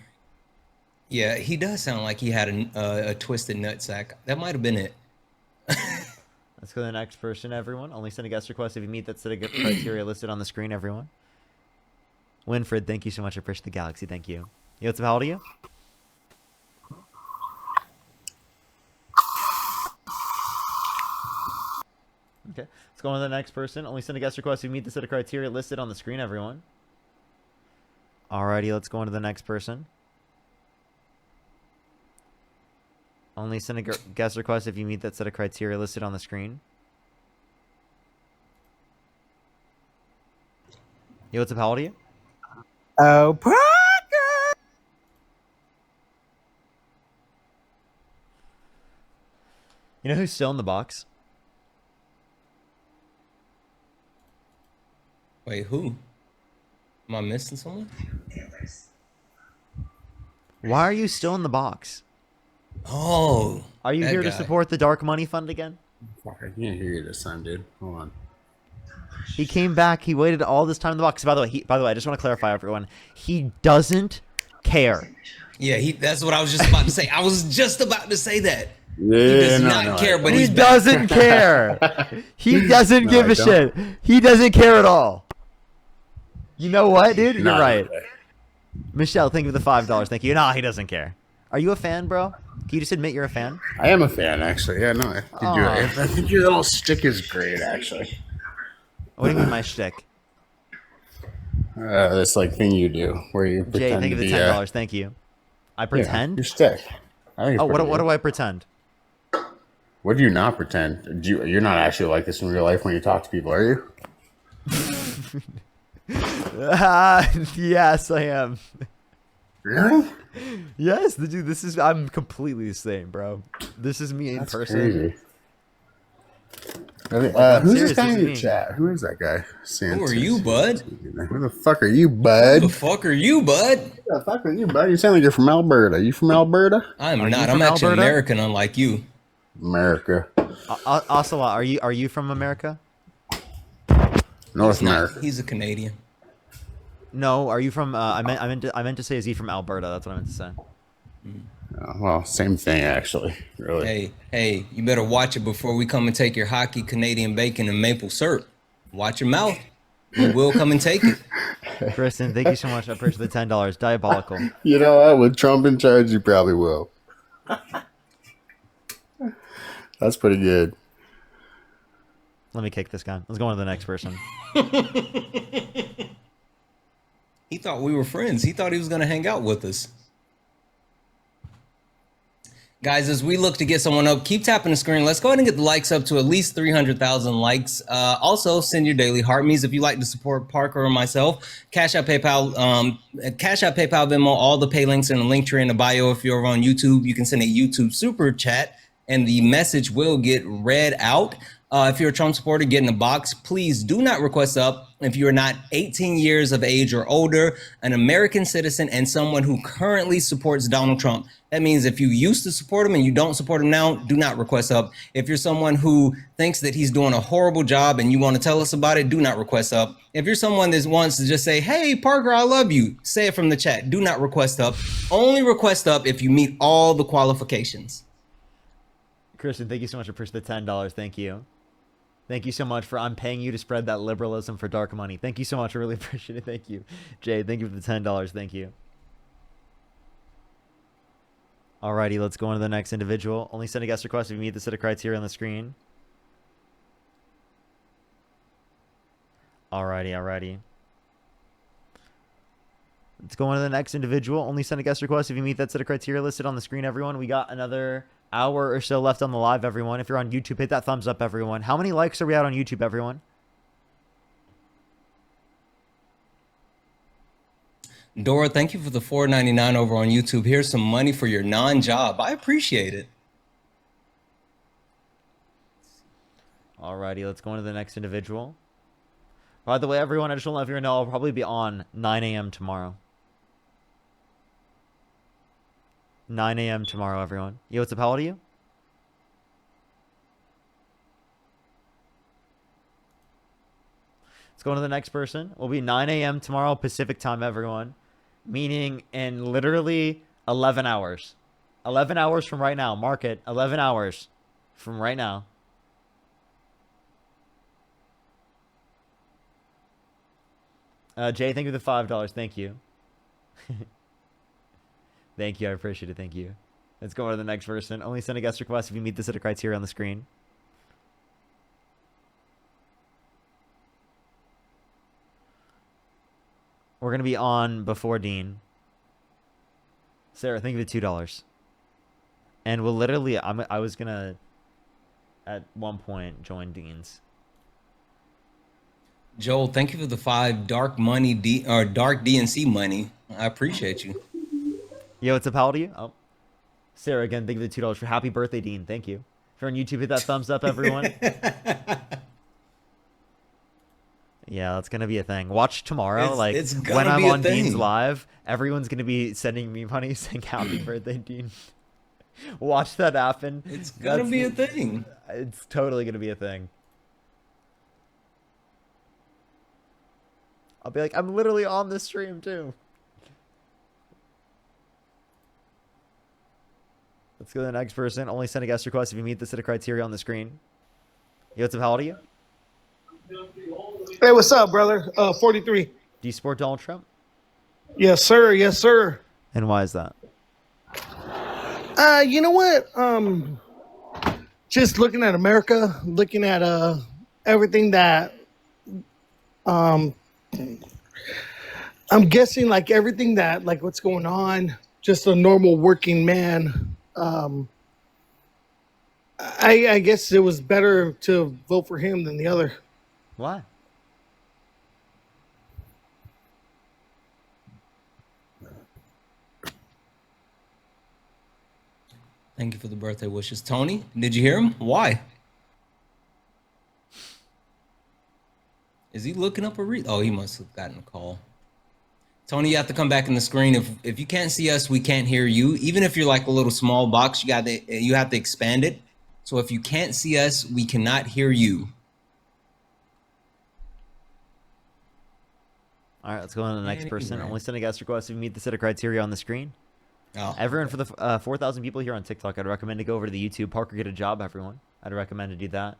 S1: Yeah, he does sound like he had a twisted nutsack. That might have been it.
S2: Let's go to the next person, everyone. Only send a guest request if you meet that set of criteria listed on the screen, everyone. Winfred, thank you so much. I appreciate the galaxy. Thank you. Yo, what's up? How old are you? Okay, let's go on to the next person. Only send a guest request if you meet the set of criteria listed on the screen, everyone. Alrighty, let's go on to the next person. Only send a guest request if you meet that set of criteria listed on the screen. Yo, what's up? How old are you?
S6: Oh, Parker!
S2: You know who's still in the box?
S1: Wait, who? Am I missing someone?
S2: Why are you still in the box?
S1: Oh.
S2: Are you
S1: that
S2: here to
S1: guy.
S2: support the Dark Money Fund again?
S6: Fuck, I can't hear you this time, dude. Hold on.
S2: He came back. He waited all this time in the box. By the way, I just want to clarify, everyone. He doesn't care.
S1: Yeah, that's what I was just about to say. I was just about to say that.
S6: Yeah,
S1: He does not care, but
S2: He
S1: he's back.
S2: doesn't care. He doesn't give a
S6: don't.
S2: shit. He doesn't care at all. You know what, dude? You're
S6: Not
S2: right.
S6: really.
S2: Michelle, thank you for the $5. Thank you. Nah, he doesn't care. Are you a fan, bro? Can you just admit you're a fan?
S6: I am a fan, actually. Yeah, no, I think your little stick is great, actually.
S2: What do you mean, my shtick?
S6: This like thing you do where you
S2: Jay,
S6: pretend
S2: thank you
S6: to
S2: for
S6: be
S2: the $10. Thank you. I
S6: yeah,
S2: pretend?
S6: your stick. I think it's
S2: Oh,
S6: pretty
S2: what
S6: good.
S2: do I pretend?
S6: What do you not pretend? You're not actually like this in real life when you talk to people, are you?
S2: Yes, I am.
S6: Really?
S2: Yes, dude. I'm completely the same, bro. This is me in
S6: That's
S2: person.
S6: crazy. Who's
S2: serious,
S6: this guy
S2: this
S6: in
S2: is
S6: your
S2: me.
S6: chat? Who is that guy?
S1: Who are you, bud?
S6: Who the fuck are you,
S1: Who
S6: bud?
S1: the fuck are you, bud?
S6: Who the fuck are you, bud? You sound like you're from Alberta. You from Alberta?
S1: I'm
S2: Are you
S1: not.
S2: from
S1: I'm actually
S2: Alberta?
S1: American, unlike you.
S6: America.
S2: Ocelot, are you from America?
S6: North
S1: He's not.
S6: America.
S1: He's a Canadian.
S2: No, are you from? I meant to say, is he from Alberta? That's what I meant to say.
S6: Well, same thing, actually. Really.
S1: Hey, you better watch it before we come and take your hockey Canadian bacon and maple syrup. Watch your mouth. We will come and take it.
S2: Kristen, thank you so much. I appreciate the $10. Diabolical.
S6: You know what? With Trump in charge, you probably will. That's pretty good.
S2: Let me kick this guy. Let's go on to the next person.
S1: He thought we were friends. He thought he was going to hang out with us. Guys, as we look to get someone up, keep tapping the screen. Let's go ahead and get the likes up to at least 300,000 likes. Also, send your daily heart me's if you like to support Parker or myself. Cash App, PayPal, Venmo, all the pay links in the link tree in the bio. If you're over on YouTube, you can send a YouTube super chat and the message will get read out. If you're a Trump supporter, get in the box. Please do not request up if you are not 18 years of age or older, an American citizen, and someone who currently supports Donald Trump. That means if you used to support him and you don't support him now, do not request up. If you're someone who thinks that he's doing a horrible job and you want to tell us about it, do not request up. If you're someone that wants to just say, hey, Parker, I love you, say it from the chat. Do not request up. Only request up if you meet all the qualifications.
S2: Kristen, thank you so much for pushing the $10. Thank you. Thank you so much for I'm paying you to spread that liberalism for dark money. Thank you so much. I really appreciate it. Thank you. Jay, thank you for the $10. Thank you. Alrighty, let's go on to the next individual. Only send a guest request if you meet the set of criteria on the screen. Alrighty. Let's go on to the next individual. Only send a guest request if you meet that set of criteria listed on the screen, everyone. We got another hour or so left on the live, everyone. If you're on YouTube, hit that thumbs up, everyone. How many likes are we at on YouTube, everyone?
S1: Dora, thank you for the $4.99 over on YouTube. Here's some money for your non-job. I appreciate it.
S2: Alrighty, let's go on to the next individual. By the way, everyone, I just want to let you know I'll probably be on 9 a.m. tomorrow. 9 a.m. tomorrow, everyone. Yo, what's up? How old are you? Let's go on to the next person. We'll be 9 a.m. tomorrow Pacific time, everyone. Meaning in literally 11 hours. 11 hours from right now. Mark it. 11 hours from right now. Jay, thank you for the $5. Thank you. Thank you. I appreciate it. Thank you. Let's go on to the next person. Only send a guest request if you meet the set of criteria on the screen. We're going to be on before Dean. Sarah, thank you for $2. And we'll literally, I was going to, at one point, join Dean's.
S1: Joel, thank you for the 5 dark money or dark DNC money. I appreciate you.
S2: Yo, what's up? How old are you? Oh, Sarah, again, thank you for the $2 for happy birthday, Dean. Thank you. If you're on YouTube, hit that thumbs up, everyone. Yeah, that's gonna be a thing. Watch tomorrow,
S1: It's
S2: when
S1: gonna
S2: I'm
S1: be a
S2: on Dean's
S1: thing.
S2: live, everyone's gonna be sending me money saying happy birthday, Dean. Watch that happen.
S1: It's gonna be a thing.
S2: It's totally gonna be a thing. I'll be like, I'm literally on this stream too. Let's go to the next person. Only send a guest request if you meet the set of criteria on the screen. Yo, what's up? How old are you?
S7: Hey, what's up, brother? 43.
S2: Do you support Donald Trump?
S7: Yes, sir. Yes, sir.
S2: And why is that?
S7: You know what? Just looking at America, looking at everything that I'm guessing like everything that like what's going on, just a normal working man. I guess it was better to vote for him than the other.
S2: Why?
S1: Thank you for the birthday wishes. Tony, did you hear him? Why? Is he looking up a read? Oh, he must have gotten a call. Tony, you have to come back in the screen. If you can't see us, we can't hear you. Even if you're like a little small box, you have to expand it. So if you can't see us, we cannot hear you.
S2: All right, let's go on to the next person.
S1: Anyway.
S2: Only send a guest request if you meet the set of criteria on the screen.
S1: Oh,
S2: Everyone, for the 4,000 people here on TikTok, I'd recommend to go over to the YouTube. Parker, get a job, everyone. I'd recommend to do that.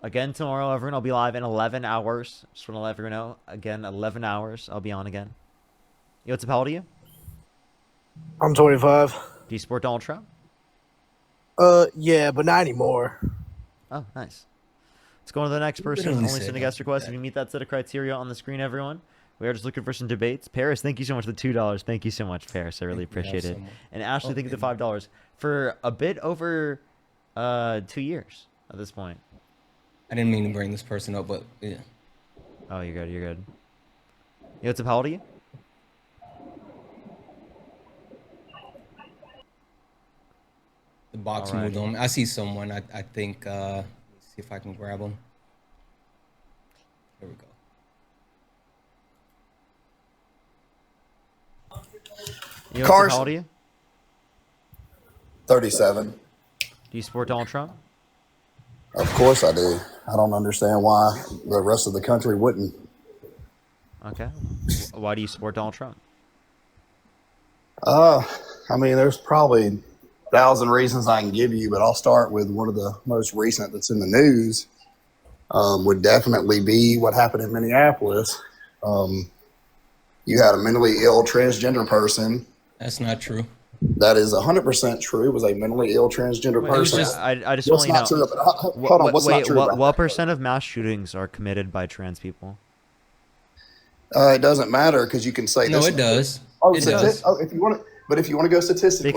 S2: Again, tomorrow, everyone, I'll be live in 11 hours. Just want to let everyone know. Again, 11 hours, I'll be on again. Yo, what's up? How old are you?
S8: I'm 25.
S2: Do you support Donald Trump?
S8: Yeah, but not anymore.
S2: Oh, nice. Let's go on to the next person.
S1: literally
S2: Only
S1: said
S2: send a
S1: that.
S2: guest request if you meet that set of criteria on the screen, everyone. We are just looking for some debates. Paris, thank you so much for the $2. Thank you so much, Paris. I really
S1: Thank you
S2: appreciate
S1: so
S2: it.
S1: much.
S2: And Ashley, thank you for the
S1: Okay.
S2: $5 for a bit over 2 years at this point.
S1: I didn't mean to bring this person up, but yeah.
S2: Oh, you're good. You're good. Yo, what's up? How old are you?
S1: The box
S2: Alright.
S1: moved on. I see someone. I think. Let's see if I can grab him. Here we go.
S2: Yo, what's up?
S9: Carson.
S2: How old are you?
S9: 37.
S2: Do you support Donald Trump?
S9: Of course I do. I don't understand why the rest of the country wouldn't.
S2: Okay. Why do you support Donald Trump?
S9: I mean, there's probably 1,000 reasons I can give you, but I'll start with one of the most recent that's in the news. Would definitely be what happened in Minneapolis. You had a mentally ill transgender person.
S1: That's not true.
S9: That is 100% true. Was a mentally ill transgender
S1: Wait, it was
S9: person.
S1: just-
S2: I just
S9: What's
S2: want
S9: not
S2: to
S9: true?
S2: know.
S9: But hold on. What's not true? about
S2: What
S9: that?
S2: percent of mass shootings are committed by trans people?
S9: It doesn't matter because you can say
S1: No,
S9: this.
S1: it does.
S9: Oh,
S1: It does.
S9: if you want to, but if you want to go statistically,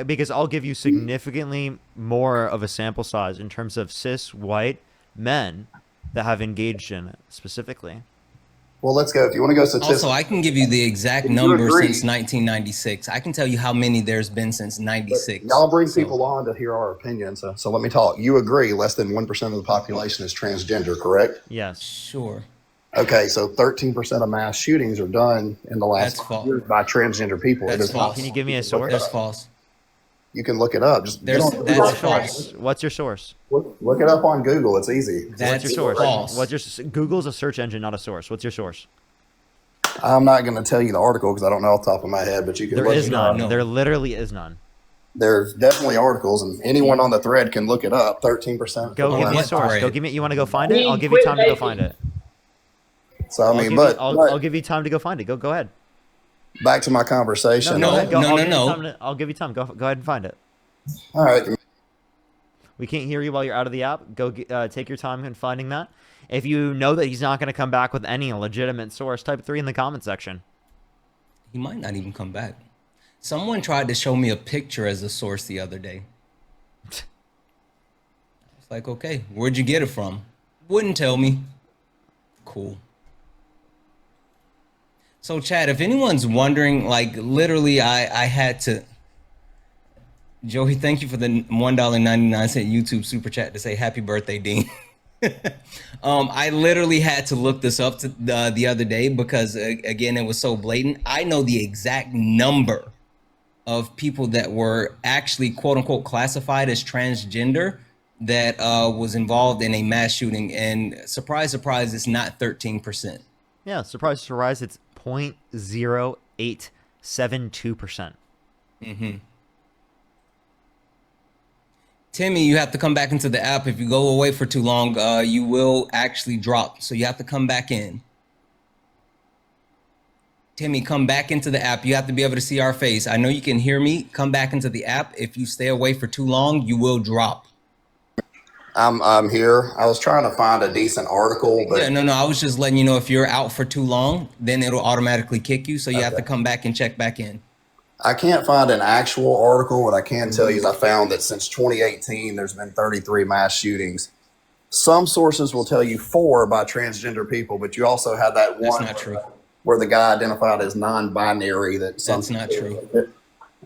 S2: Because I'll give you significantly more of a sample size in terms of cis white men that have engaged in it specifically.
S9: Well, let's go. If you want to go statistically,
S1: Also, I can give you the exact
S9: If you
S1: number
S9: agree-
S1: since 1996. I can tell you how many there's been since 96.
S9: y'all bring
S1: So-
S9: people on to hear our opinion. So let me talk. You agree less than 1% of the population is transgender, correct?
S2: Yes.
S1: Sure.
S9: Okay, so 13% of mass shootings are done in the last
S1: That's false.
S9: years by transgender people. It
S1: That's
S9: is not-
S1: false.
S2: Can you give me a
S9: Look
S2: source?
S9: it
S1: That's
S9: up.
S1: false.
S9: You can look it up. Just get
S1: There's-
S9: on-
S1: that's false.
S2: What's your source?
S9: Look it up on Google. It's easy.
S1: That's
S2: What's your source?
S1: false.
S2: What's your Google's a search engine, not a source. What's your source?
S9: I'm not going to tell you the article because I don't know off the top of my head, but you can
S2: There
S9: look
S2: is
S9: it
S2: none.
S9: up.
S1: No.
S2: There literally is none.
S9: There's definitely articles, and anyone on the thread can look it up. 13%.
S2: Go give me a
S1: what
S2: source.
S1: thread?
S2: Go give me. You want to go find it? I'll give you time to go find it.
S9: So I mean,
S2: I'll give you time to go find it. Go ahead.
S9: back to my conversation.
S1: No,
S2: go ahead. Go,
S1: no,
S2: I'll
S1: no,
S2: give you
S1: no.
S2: time to- I'll give you time. Go ahead and find it.
S9: All right.
S2: We can't hear you while you're out of the app. Go take your time in finding that. If you know that he's not going to come back with any legitimate source, type 3 in the comment section.
S1: He might not even come back. Someone tried to show me a picture as a source the other day. It's like, okay, where'd you get it from? Wouldn't tell me. Cool. So, Chad, if anyone's wondering, like, literally, I had to. Joey, thank you for the $1.99 YouTube super chat to say happy birthday, Dean. I literally had to look this up the other day because, again, it was so blatant. I know the exact number of people that were actually, quote unquote, classified as transgender that was involved in a mass shooting. And surprise, surprise, it's not 13%.
S2: Yeah, surprise, surprise, it's 0.0872%.
S1: Mm-hmm. Timmy, you have to come back into the app. If you go away for too long, you will actually drop. So you have to come back in. Timmy, come back into the app. You have to be able to see our face. I know you can hear me. Come back into the app. If you stay away for too long, you will drop.
S9: I'm here. I was trying to find a decent article, but
S1: Yeah, no, I was just letting you know if you're out for too long, then it'll automatically kick you. So you have to
S9: Okay.
S1: come back and check back in.
S9: I can't find an actual article. What I can tell you is I found that since 2018, there's been 33 mass shootings. Some sources will tell you 4 by transgender people, but you also have that
S1: That's
S9: one
S1: not true.
S9: where the guy identified as non-binary.
S1: That's not true.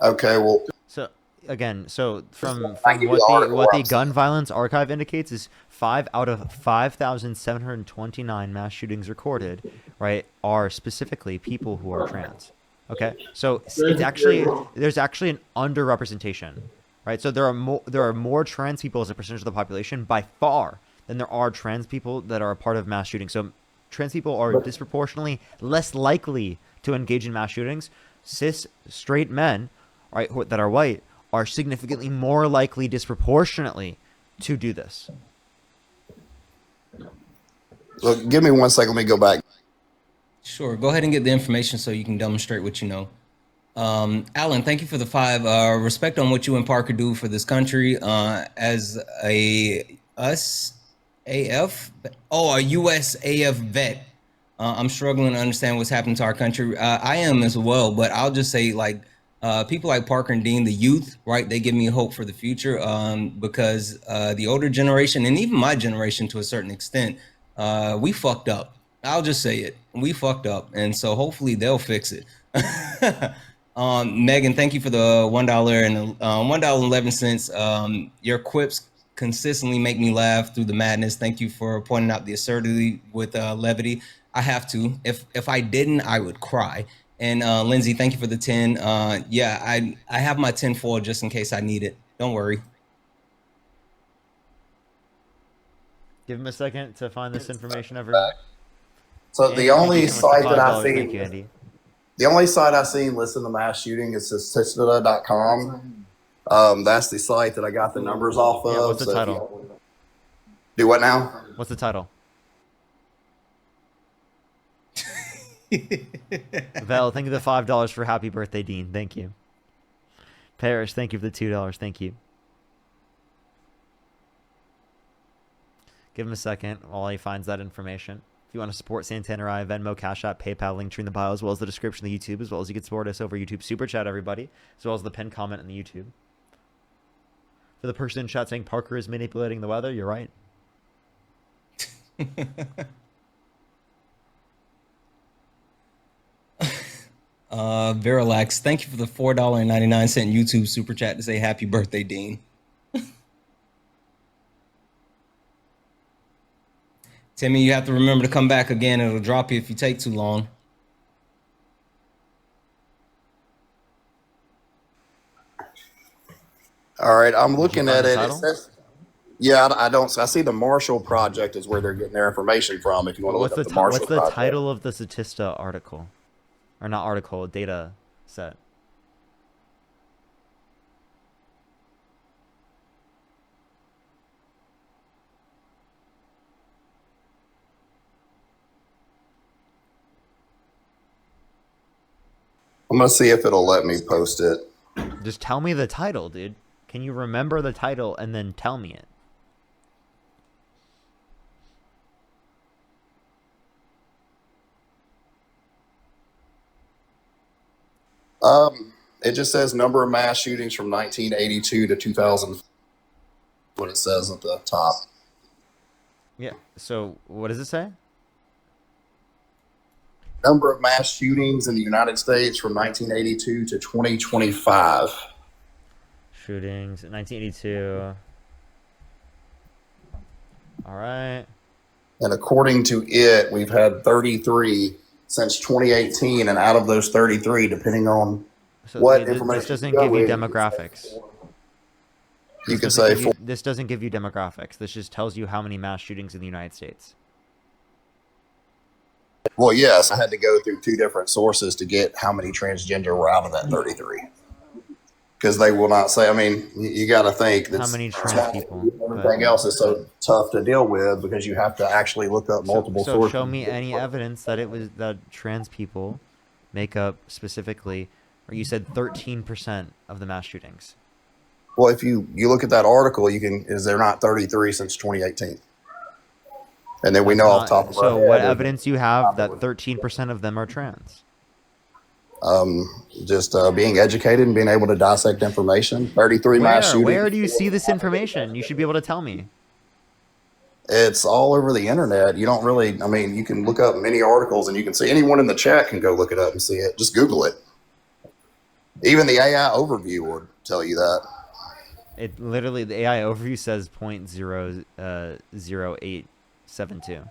S9: Okay, well,
S2: So again, so from
S9: I give you
S2: what
S9: the article
S2: what
S9: where
S2: the
S9: I'm
S2: gun violence archive indicates is 5 out of 5,729 mass shootings recorded, right, are specifically people who are trans. Okay, so it's actually there's actually an underrepresentation, right? So there are more trans people as a percentage of the population by far than there are trans people that are a part of mass shootings. So trans people are disproportionately less likely to engage in mass shootings. Cis straight men, right, that are white, are significantly more likely disproportionately to do this.
S9: look, give me 1 second. Let me go back.
S1: Sure. Go ahead and get the information so you can demonstrate what you know. Alan, thank you for the 5. Respect on what you and Parker do for this country. As a USAF vet, I'm struggling to understand what's happening to our country. I am as well, but I'll just say, like, people like Parker and Dean, the youth, right? They give me hope for the future, because the older generation and even my generation, to a certain extent, we fucked up. I'll just say it. We fucked up, and so hopefully they'll fix it. Megan, thank you for the $1 and $1.11. Your quips consistently make me laugh through the madness. Thank you for pointing out the absurdity with levity. I have to. If I didn't, I would cry. And Lindsay, thank you for the 10. Yeah, I have my 10 foil just in case I need it. Don't worry.
S2: Give him a second to find this information, everyone.
S9: So
S2: Andy,
S9: the only
S2: thank you so much
S9: site
S2: for
S9: that I
S2: $5. Thank you,
S9: see,
S2: Andy.
S9: the only site I've seen listing the mass shooting is statista.com. That's the site that I got the numbers off of.
S2: Yeah, what's the
S9: So if
S2: title?
S9: do what now?
S2: What's the title? Val, thank you for the $5 for happy birthday, Dean. Thank you. Parrish, thank you for the $2. Thank you. Give him a second while he finds that information. If you want to support Santana Rye, Venmo, Cash App, PayPal, link tree in the bio, as well as the description of the YouTube, as well as you can support us over YouTube Super Chat, everybody, as well as the pinned comment in the YouTube. For the person in chat saying Parker is manipulating the weather, you're right.
S1: Verilax, thank you for the $4.99 YouTube super chat to say happy birthday, Dean. Timmy, you have to remember to come back again. It'll drop you if you take too long.
S9: All right, I'm looking
S2: find
S9: at
S2: the
S9: it. It
S2: title?
S9: says, yeah, I don't. I see the Marshall Project is where they're getting their information from. If you want to look
S2: What's
S9: up
S2: the
S9: the Marshall
S2: what's the
S9: Project.
S2: title of the Statista article, or not article, data set?
S9: I'm gonna see if it'll let me post it.
S2: Just tell me the title, dude. Can you remember the title and then tell me it?
S9: It just says number of mass shootings from 1982 to 2000. What it says at the top.
S2: Yeah. So what does it say?
S9: Number of mass shootings in the United States from 1982 to 2025.
S2: Shootings, 1982. All right.
S9: And according to it, we've had 33 since 2018, and out of those 33, depending on
S2: So
S9: what
S2: this
S9: information
S2: doesn't
S9: you go
S2: give you
S9: with,
S2: demographics.
S9: you
S2: This
S9: could
S2: doesn't
S9: say
S2: give you- this doesn't give you demographics. This just tells you how many mass shootings in the United States.
S9: well, yes, I had to go through 2 different sources to get how many transgender were out of that 33. Because they will not say. I mean, you got to think
S2: How
S9: that's
S2: many trans people?
S9: everything else is so tough to deal with because you have to actually look up multiple
S2: So
S9: sources.
S2: show me any evidence that it was that trans people make up specifically, or you said 13% of the mass shootings.
S9: Well, if you look at that article, is there not 33 since 2018? And then we know off the top of our
S2: So
S9: head.
S2: what evidence you have that 13% of them are trans?
S9: Just being educated and being able to dissect information. 33 mass shootings.
S2: Where do you see this information? You should be able to tell me.
S9: It's all over the internet. You don't really, I mean, you can look up many articles and you can see anyone in the chat can go look it up and see it. Just Google it. Even the AI overview would tell you that.
S2: It literally, the AI overview says 0.00872.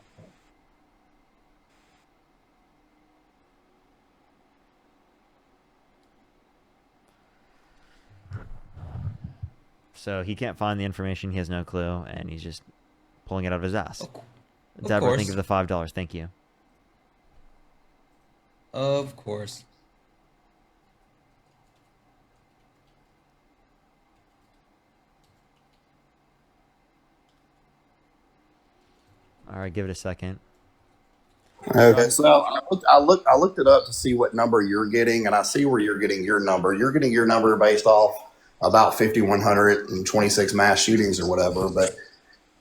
S2: So he can't find the information. He has no clue, and he's just pulling it out of his ass. Deborah, thank you for the $5. Thank you.
S1: Of course.
S2: All right, give it a second.
S9: Okay, so I looked it up to see what number you're getting, and I see where you're getting your number. You're getting your number based off about 5,126 mass shootings or whatever. But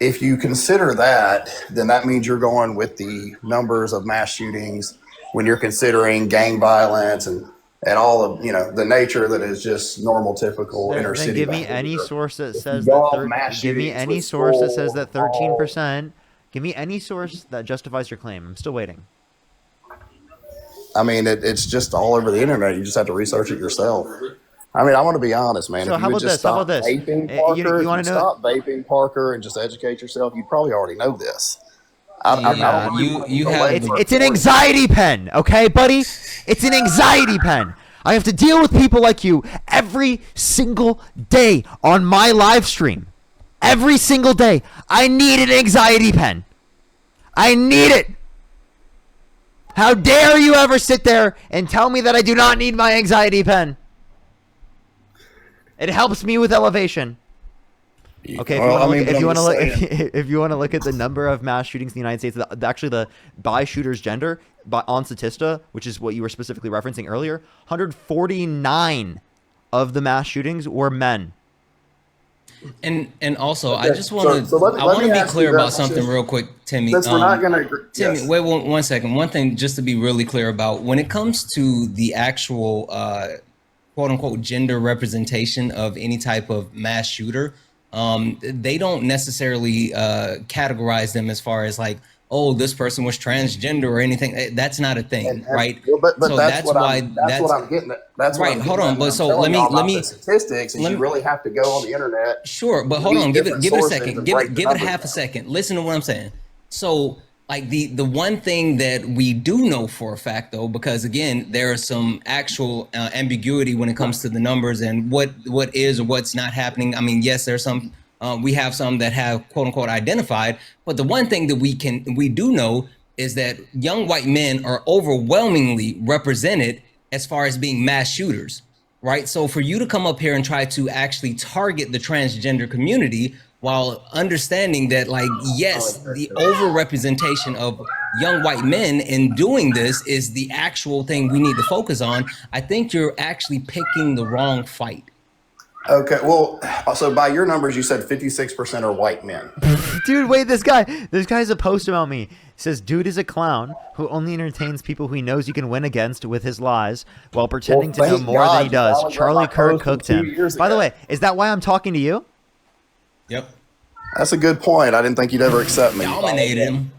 S9: if you consider that, then that means you're going with the numbers of mass shootings when you're considering gang violence and all of the nature that is just normal, typical inner city.
S2: Give me any source that says that. Give me any source that says that 13%. Give me any source that justifies your claim. I'm still waiting.
S9: I mean, it's just all over the internet. You just have to research it yourself. I mean, I want to be honest, man.
S2: So
S9: if you would just stop vaping, Parker, you want to stop vaping, Parker, and just educate yourself, you'd probably already know this.
S2: It's an anxiety pen, okay, buddy? It's an anxiety pen. I have to deal with people like you every single day on my live stream. Every single day. I need an anxiety pen. I need it. How dare you ever sit there and tell me that I do not need my anxiety pen? It helps me with elevation. Okay, if you want to look at the number of mass shootings in the United States, actually the by shooter's gender on Statista, which is what you were specifically referencing earlier, 149 of the mass shootings were men.
S1: And also, I just want to be clear about something real quick, Timmy.
S9: Since we're not going to agree.
S1: Timmy, wait one second. One thing just to be really clear about, when it comes to the actual quote unquote gender representation of any type of mass shooter, they don't necessarily categorize them as far as like, oh, this person was transgender or anything. That's not a thing, right?
S9: But so that's what I'm getting at. That's
S1: right. Hold on, but so let me
S9: statistics. And you really have to go on the internet.
S1: Sure, but hold on. Give it a second. Give it half a second. Listen to what I'm saying. So, like the one thing that we do know for a fact, though, because again, there is some actual ambiguity when it comes to the numbers and what is or what's not happening. I mean, yes, there's some. We have some that have quote unquote identified, but the one thing that we do know is that young white men are overwhelmingly represented as far as being mass shooters, right? So for you to come up here and try to actually target the transgender community while understanding that, like, yes, the overrepresentation of young white men in doing this is the actual thing we need to focus on, I think you're actually picking the wrong fight.
S9: Okay, well, so by your numbers, you said 56% are white men.
S2: Dude, wait, this guy's a post about me. It says, dude is a clown who only entertains people who he knows he can win against with his lies while pretending to know more than he does. Charlie Kirk cooked him. By the way, is that why I'm talking to you?
S1: Yep.
S9: That's a good point. I didn't think you'd ever accept me.
S1: Dominated him.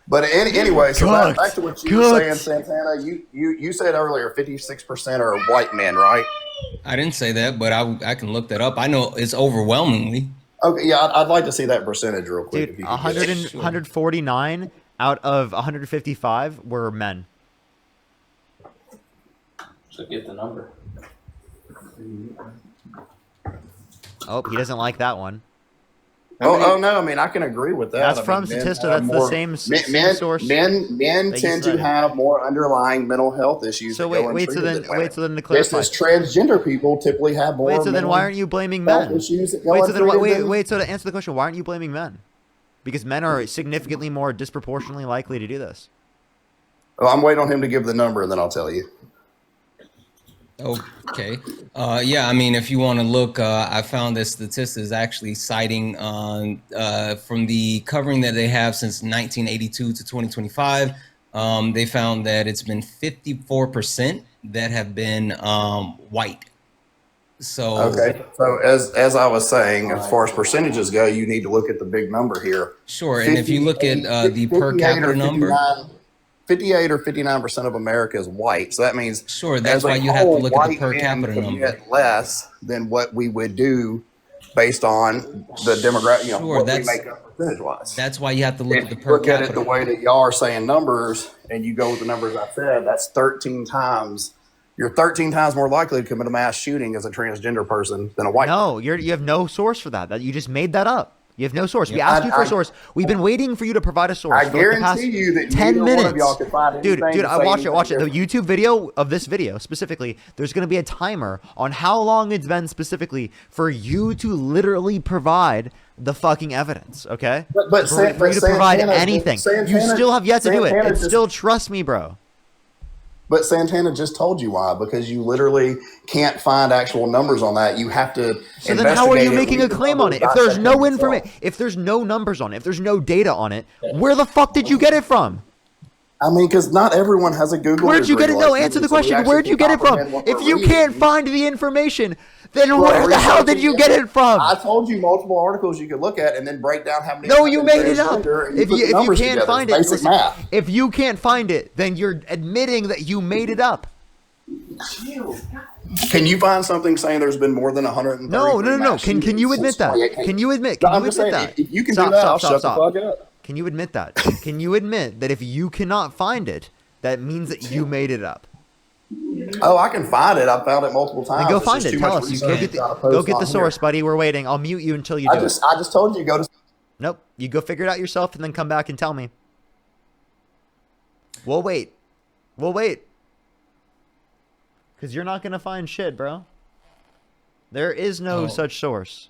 S9: But anyway, so back to what you were saying, Santana. You said earlier 56% are white men, right?
S1: I didn't say that, but I can look that up. I know it's overwhelmingly.
S9: Okay, yeah, I'd like to see that percentage real quick.
S2: Dude, 149 out of 155 were men.
S10: So get the number.
S2: Oh, he doesn't like that one.
S9: Oh no! I mean, I can agree with that.
S2: That's from Statista. That's the same source.
S9: Men tend to have more underlying mental health issues.
S2: So wait. So then to clarify,
S9: just as transgender people typically have more.
S2: Wait. So then why aren't you blaming men? Wait. So to answer the question, why aren't you blaming men? Because men are significantly more disproportionately likely to do this.
S9: Well, I'm waiting on him to give the number, and then I'll tell you.
S1: Okay. Yeah, I mean, if you want to look, I found this statistic is actually citing from the covering that they have since 1982 to 2025. they found that it's been 54% that have been white. So
S9: Okay, so as I was saying, as far as percentages go, you need to look at the big number here.
S1: sure, and if you look at the per
S9: 58
S1: capita
S9: or
S1: number,
S9: 58 or 59% of America is white. So that means
S1: sure, that's
S9: as a
S1: why you have to
S9: whole,
S1: look at the
S9: white
S1: per
S9: men
S1: capita number.
S9: commit less than what we would do based on the demographic,
S1: Sure,
S9: what we make up percentage-wise.
S1: That's why you have to look
S9: If
S1: at the
S9: you
S1: per
S9: look at it
S1: capita.
S9: the way that y'all are saying numbers, and you go with the numbers I said, that's 13 times. You're 13 times more likely to commit a mass shooting as a transgender person than a white.
S2: No, you have no source for that. That you just made that up. You have no source. We
S1: Yeah.
S2: asked you for a source. We've been waiting for you to provide a source.
S9: I
S2: for like the past
S9: guarantee you that
S2: 10
S9: neither
S2: minutes.
S9: one of y'all could find anything
S2: Dude,
S9: to
S2: I
S9: say
S2: watched it. Watch it.
S9: anything
S2: The YouTube video of this video specifically, there's going to be a timer on how long it's been specifically for you to literally provide the fucking evidence, okay?
S9: But
S2: for you to provide anything. You still have yet to do it.
S9: Santana
S2: It's
S9: just-
S2: still, trust me, bro.
S9: But Santana just told you why, because you literally can't find actual numbers on that. You have to.
S2: So then how are you
S9: investigate it,
S2: making a
S9: read the
S2: claim on
S9: numbers,
S2: it? If there's
S9: dissect
S2: no
S9: them yourself.
S2: information, if there's no numbers on it, if there's no data on it, where the fuck did you get it from?
S9: I mean, because not everyone has a Google.
S2: Where'd you get it?
S9: degree
S2: No,
S9: like
S2: answer
S9: you,
S2: the
S9: so we
S2: question.
S9: actually
S2: Where'd you
S9: can
S2: get it from?
S9: comprehend what
S2: If
S9: we're
S2: you
S9: reading.
S2: can't find the information, then
S9: Well,
S2: where the hell did
S9: researching
S2: you get it from?
S9: I told you multiple articles you could look at and then break down how many.
S2: No, you
S9: have been
S2: made it up.
S9: transgender, and
S2: If
S9: put the
S2: you
S9: numbers
S2: can't
S9: together.
S2: find
S9: It's
S2: it,
S9: basic
S2: listen,
S9: math.
S2: if you can't find it, then you're admitting that you made it up.
S9: Can you find something saying there's been more than 130?
S2: No. Can you admit that? Can you admit?
S9: No,
S2: Can
S9: I'm
S2: you
S9: just
S2: admit
S9: saying,
S2: that?
S9: if you can do that, I'll shut the fuck up.
S2: Can you admit that? Can you admit that if you cannot find it, that means that you made it up?
S9: Oh, I can find it. I've found it multiple times.
S2: Then go
S9: It's
S2: find
S9: just
S2: it.
S9: too
S2: Tell
S9: much
S2: us. You
S9: research to
S2: go
S9: post
S2: get
S9: on
S2: the
S9: here.
S2: source, buddy. We're waiting. I'll mute you until you do
S9: I just told you go to.
S2: Nope. You go figure it out yourself and then come back and tell me. We'll wait. Because you're not going to find shit, bro. There is no such source.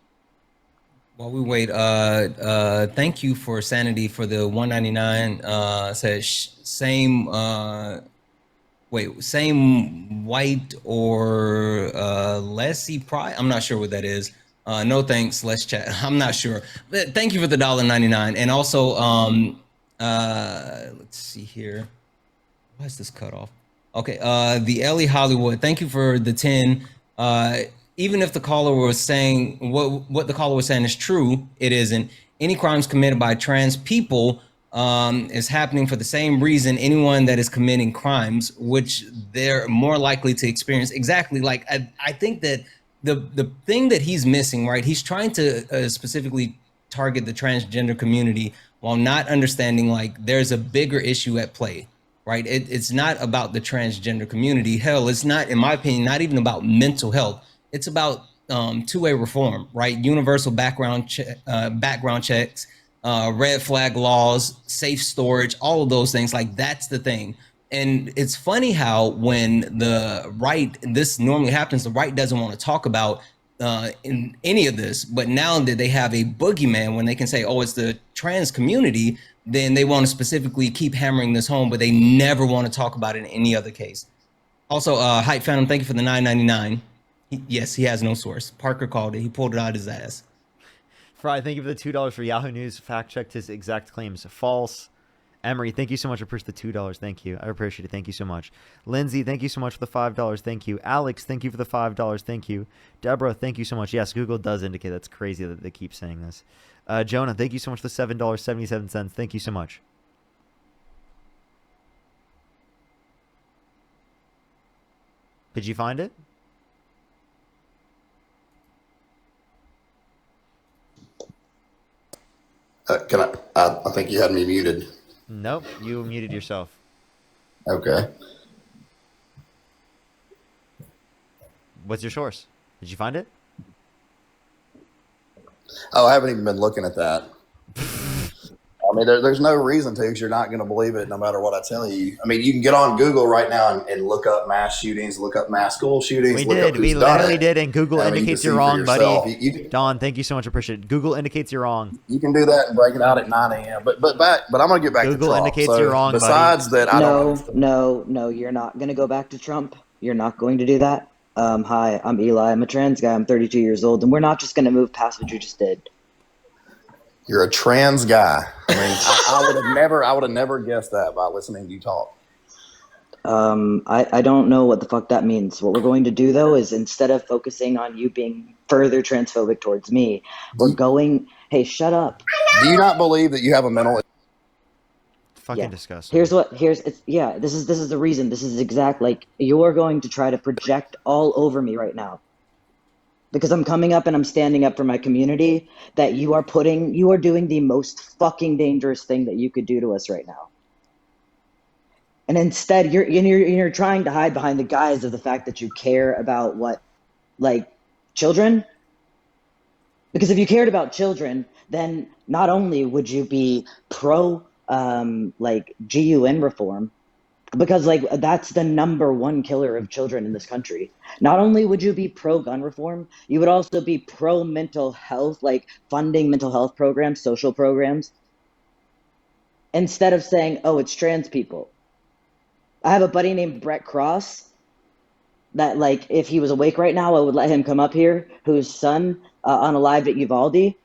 S1: While we wait, thank you for Sanity for the 199. Says same same white or lessy pride. I'm not sure what that is. No thanks. Let's chat. I'm not sure. But thank you for the $1.99. And also, let's see here. Why is this cut off? Okay. The Ellie Hollywood. Thank you for the 10. Even if the caller was saying what the caller was saying is true, it isn't. Any crimes committed by trans people is happening for the same reason anyone that is committing crimes, which they're more likely to experience. Exactly. Like I think that the thing that he's missing, right? He's trying to specifically target the transgender community while not understanding like there's a bigger issue at play, right? It's not about the transgender community. Hell, it's not, in my opinion, not even about mental health. It's about two-way reform, right? Universal background checks, red flag laws, safe storage, all of those things. Like that's the thing. And it's funny how when the right, this normally happens, the right doesn't want to talk about in any of this. But now that they have a boogeyman, when they can say, oh, it's the trans community, then they want to specifically keep hammering this home, but they never want to talk about it in any other case. Also, Hype Phantom, thank you for the $9.99. Yes, he has no source. Parker called it. He pulled it out of his ass.
S2: Fry, thank you for the $2 for Yahoo News. Fact checked his exact claims. False. Emery, thank you so much for the $2. Thank you. I appreciate it. Thank you so much. Lindsay, thank you so much for the $5. Thank you. Alex, thank you for the $5. Thank you. Deborah, thank you so much. Yes, Google does indicate that's crazy that they keep saying this. Jonah, thank you so much for the $7.77. Thank you so much. Did you find it?
S9: Can I think you had me muted.
S2: Nope, you muted yourself.
S9: Okay.
S2: What's your source? Did you find it?
S9: Oh, I haven't even been looking at that. I mean, there's no reason to, because you're not going to believe it no matter what I tell you. I mean, you can get on Google right now and look up mass shootings, look up mass school shootings.
S2: We literally did, and Google indicates you're wrong, buddy. Don, thank you so much. Appreciate it. Google indicates you're wrong.
S9: You can do that and break it out at 9 a.m. But I'm going to get back to Trump.
S2: Google indicates you're wrong,
S9: besides
S2: buddy.
S9: that, I don't.
S10: No, you're not going to go back to Trump. You're not going to do that. Hi, I'm Eli. I'm a trans guy. I'm 32 years old, and we're not just going to move past what you just did.
S9: You're a trans guy. I mean, I would have never guessed that by listening to you talk.
S10: I don't know what the fuck that means. What we're going to do though is instead of focusing on you being further transphobic towards me, we're going. Hey, shut up.
S9: Do you not believe that you have a mental?
S2: Fucking disgusting.
S10: This is the reason. This is exact. Like you're going to try to project all over me right now. Because I'm coming up and I'm standing up for my community, that you are doing the most fucking dangerous thing that you could do to us right now. And instead you're trying to hide behind the guise of the fact that you care about what, like, children. Because if you cared about children, then not only would you be pro like GUN reform, because like that's the number one killer of children in this country. Not only would you be pro gun reform, you would also be pro mental health, like funding mental health programs, social programs, instead of saying, oh, it's trans people. I have a buddy named Brett Cross that, like, if he was awake right now, I would let him come up here, whose son unalived at Uvalde.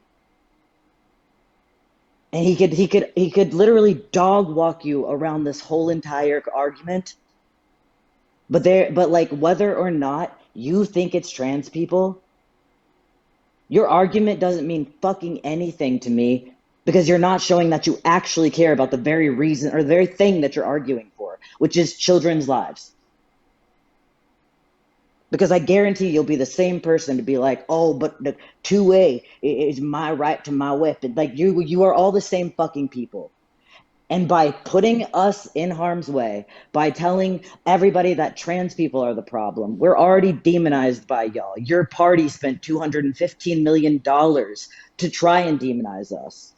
S10: And he could literally dog walk you around this whole entire argument. But like whether or not you think it's trans people, your argument doesn't mean fucking anything to me because you're not showing that you actually care about the very reason or the very thing that you're arguing for, which is children's lives. Because I guarantee you'll be the same person to be like, oh, but the 2A is my right to my weapon. Like you are all the same fucking people. And by putting us in harm's way, by telling everybody that trans people are the problem, we're already demonized by y'all. Your party spent $215 million to try and demonize us.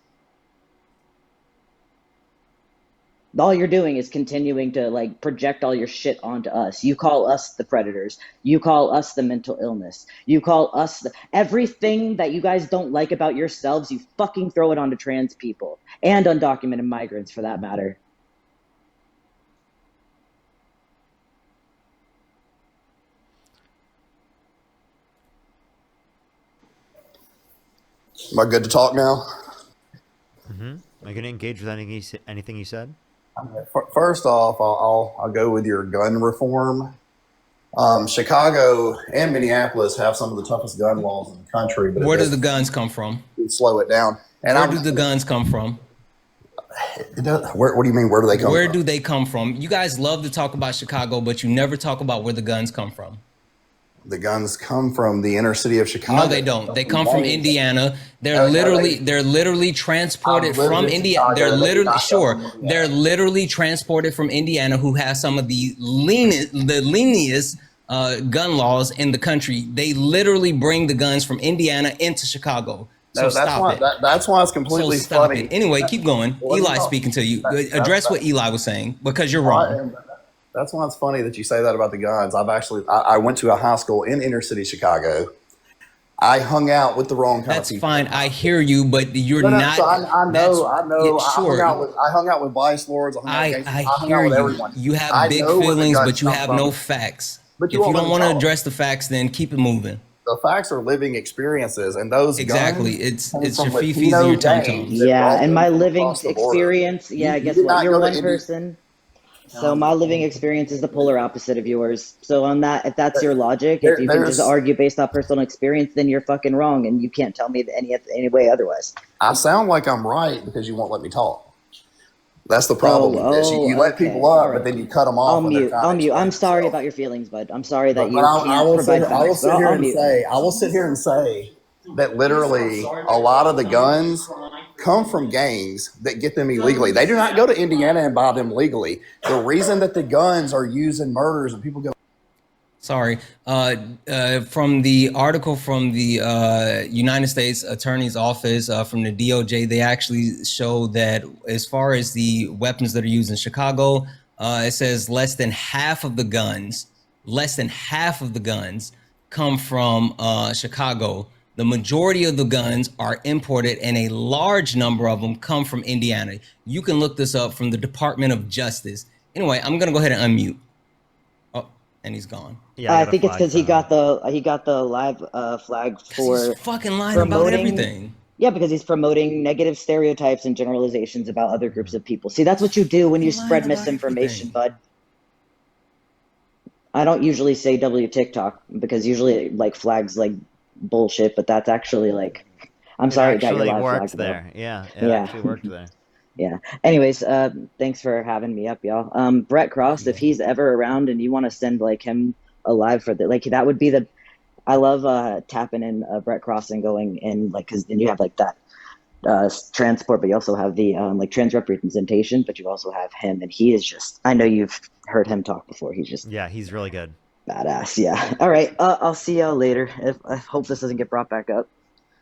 S10: All you're doing is continuing to like project all your shit onto us. You call us the predators. You call us the mental illness. You call us everything that you guys don't like about yourselves. You fucking throw it onto trans people and undocumented migrants for that matter.
S9: Am I good to talk now?
S2: Mm-hmm. Are you going to engage with anything you said?
S9: First off, I'll go with your gun reform. Chicago and Minneapolis have some of the toughest gun laws in the country. But
S1: where do the guns come from?
S9: Slow it down. And
S1: where do the guns come from?
S9: What do you mean? Where do they come from?
S1: Where do they come from? You guys love to talk about Chicago, but you never talk about where the guns come from.
S9: The guns come from the inner city of Chicago.
S1: No, they don't. They come from Indiana. They're literally transported from Indiana. They're literally transported from Indiana, who has some of the lenient gun laws in the country. They literally bring the guns from Indiana into Chicago. So
S9: that's why it's completely funny.
S1: Anyway, keep going. Eli's speaking to you. Address what Eli was saying because you're wrong.
S9: That's why it's funny that you say that about the guns. I went to a high school in inner city Chicago. I hung out with the wrong kind of people.
S1: That's fine. I hear you, but you're not.
S9: So I know.
S1: Yeah, sure.
S9: I hung out with vice lords.
S1: I hear you. You have big feelings, but you have no facts. If you don't want to address the facts, then keep it moving.
S9: The facts are living experiences, and those
S1: exactly. It's your fifis and your tum-tums.
S10: Yeah, and my living experience. Yeah, guess what? You're one person. So my living experience is the polar opposite of yours. So on that, if that's your logic, if you can just argue based off personal experience, then you're fucking wrong, and you can't tell me any way otherwise.
S9: I sound like I'm right because you won't let me talk. That's the problem with this. You let people up, but then you cut them off.
S10: I'll mute. I'm sorry about your feelings, bud. I'm sorry that you
S9: can't
S10: provide facts.
S9: I will sit here and say that literally a lot of the guns come from gangs that get them illegally. They do not go to Indiana and buy them legally. The reason that the guns are used in murders and people go.
S1: Sorry. From the article from the United States Attorney's Office, from the DOJ, they actually show that as far as the weapons that are used in Chicago, it says less than half of the guns come from Chicago. The majority of the guns are imported, and a large number of them come from Indiana. You can look this up from the Department of Justice. Anyway, I'm gonna go ahead and unmute. Oh, and he's gone.
S10: Yeah, I think it's because he got the live flag for
S1: he's fucking lying about everything.
S10: Yeah, because he's promoting negative stereotypes and generalizations about other groups of people. See, that's what you do when you
S1: He lying
S10: spread
S1: about
S10: misinformation,
S1: everything.
S10: bud. I don't usually say W TikTok because usually it, like flags like bullshit, but that's actually like I'm
S2: It
S10: sorry it got your
S2: actually
S10: live
S2: worked
S10: flagged though.
S2: there. Yeah, it
S10: Yeah.
S2: actually worked there.
S10: Yeah. Anyways, thanks for having me up, y'all. Brett Cross, if he's ever around and you want to send like him alive for the like that would be the I love tapping in Brett Cross and going in like because then you have like that transport, but you also have the like trans representation, but you also have him, and he is just I know you've heard him talk before. He's just
S2: Yeah, he's really good.
S10: badass. Yeah. All right. I'll see y'all later. I hope this doesn't get brought back up.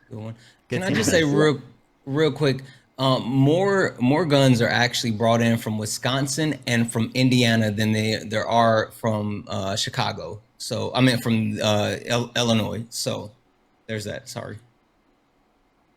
S1: Good one.
S2: Good
S1: Can I
S2: seeing you,
S1: just say
S2: Vince.
S1: real quick? More guns are actually brought in from Wisconsin and from Indiana than there are from Chicago. So I mean from Illinois. So there's that. Sorry.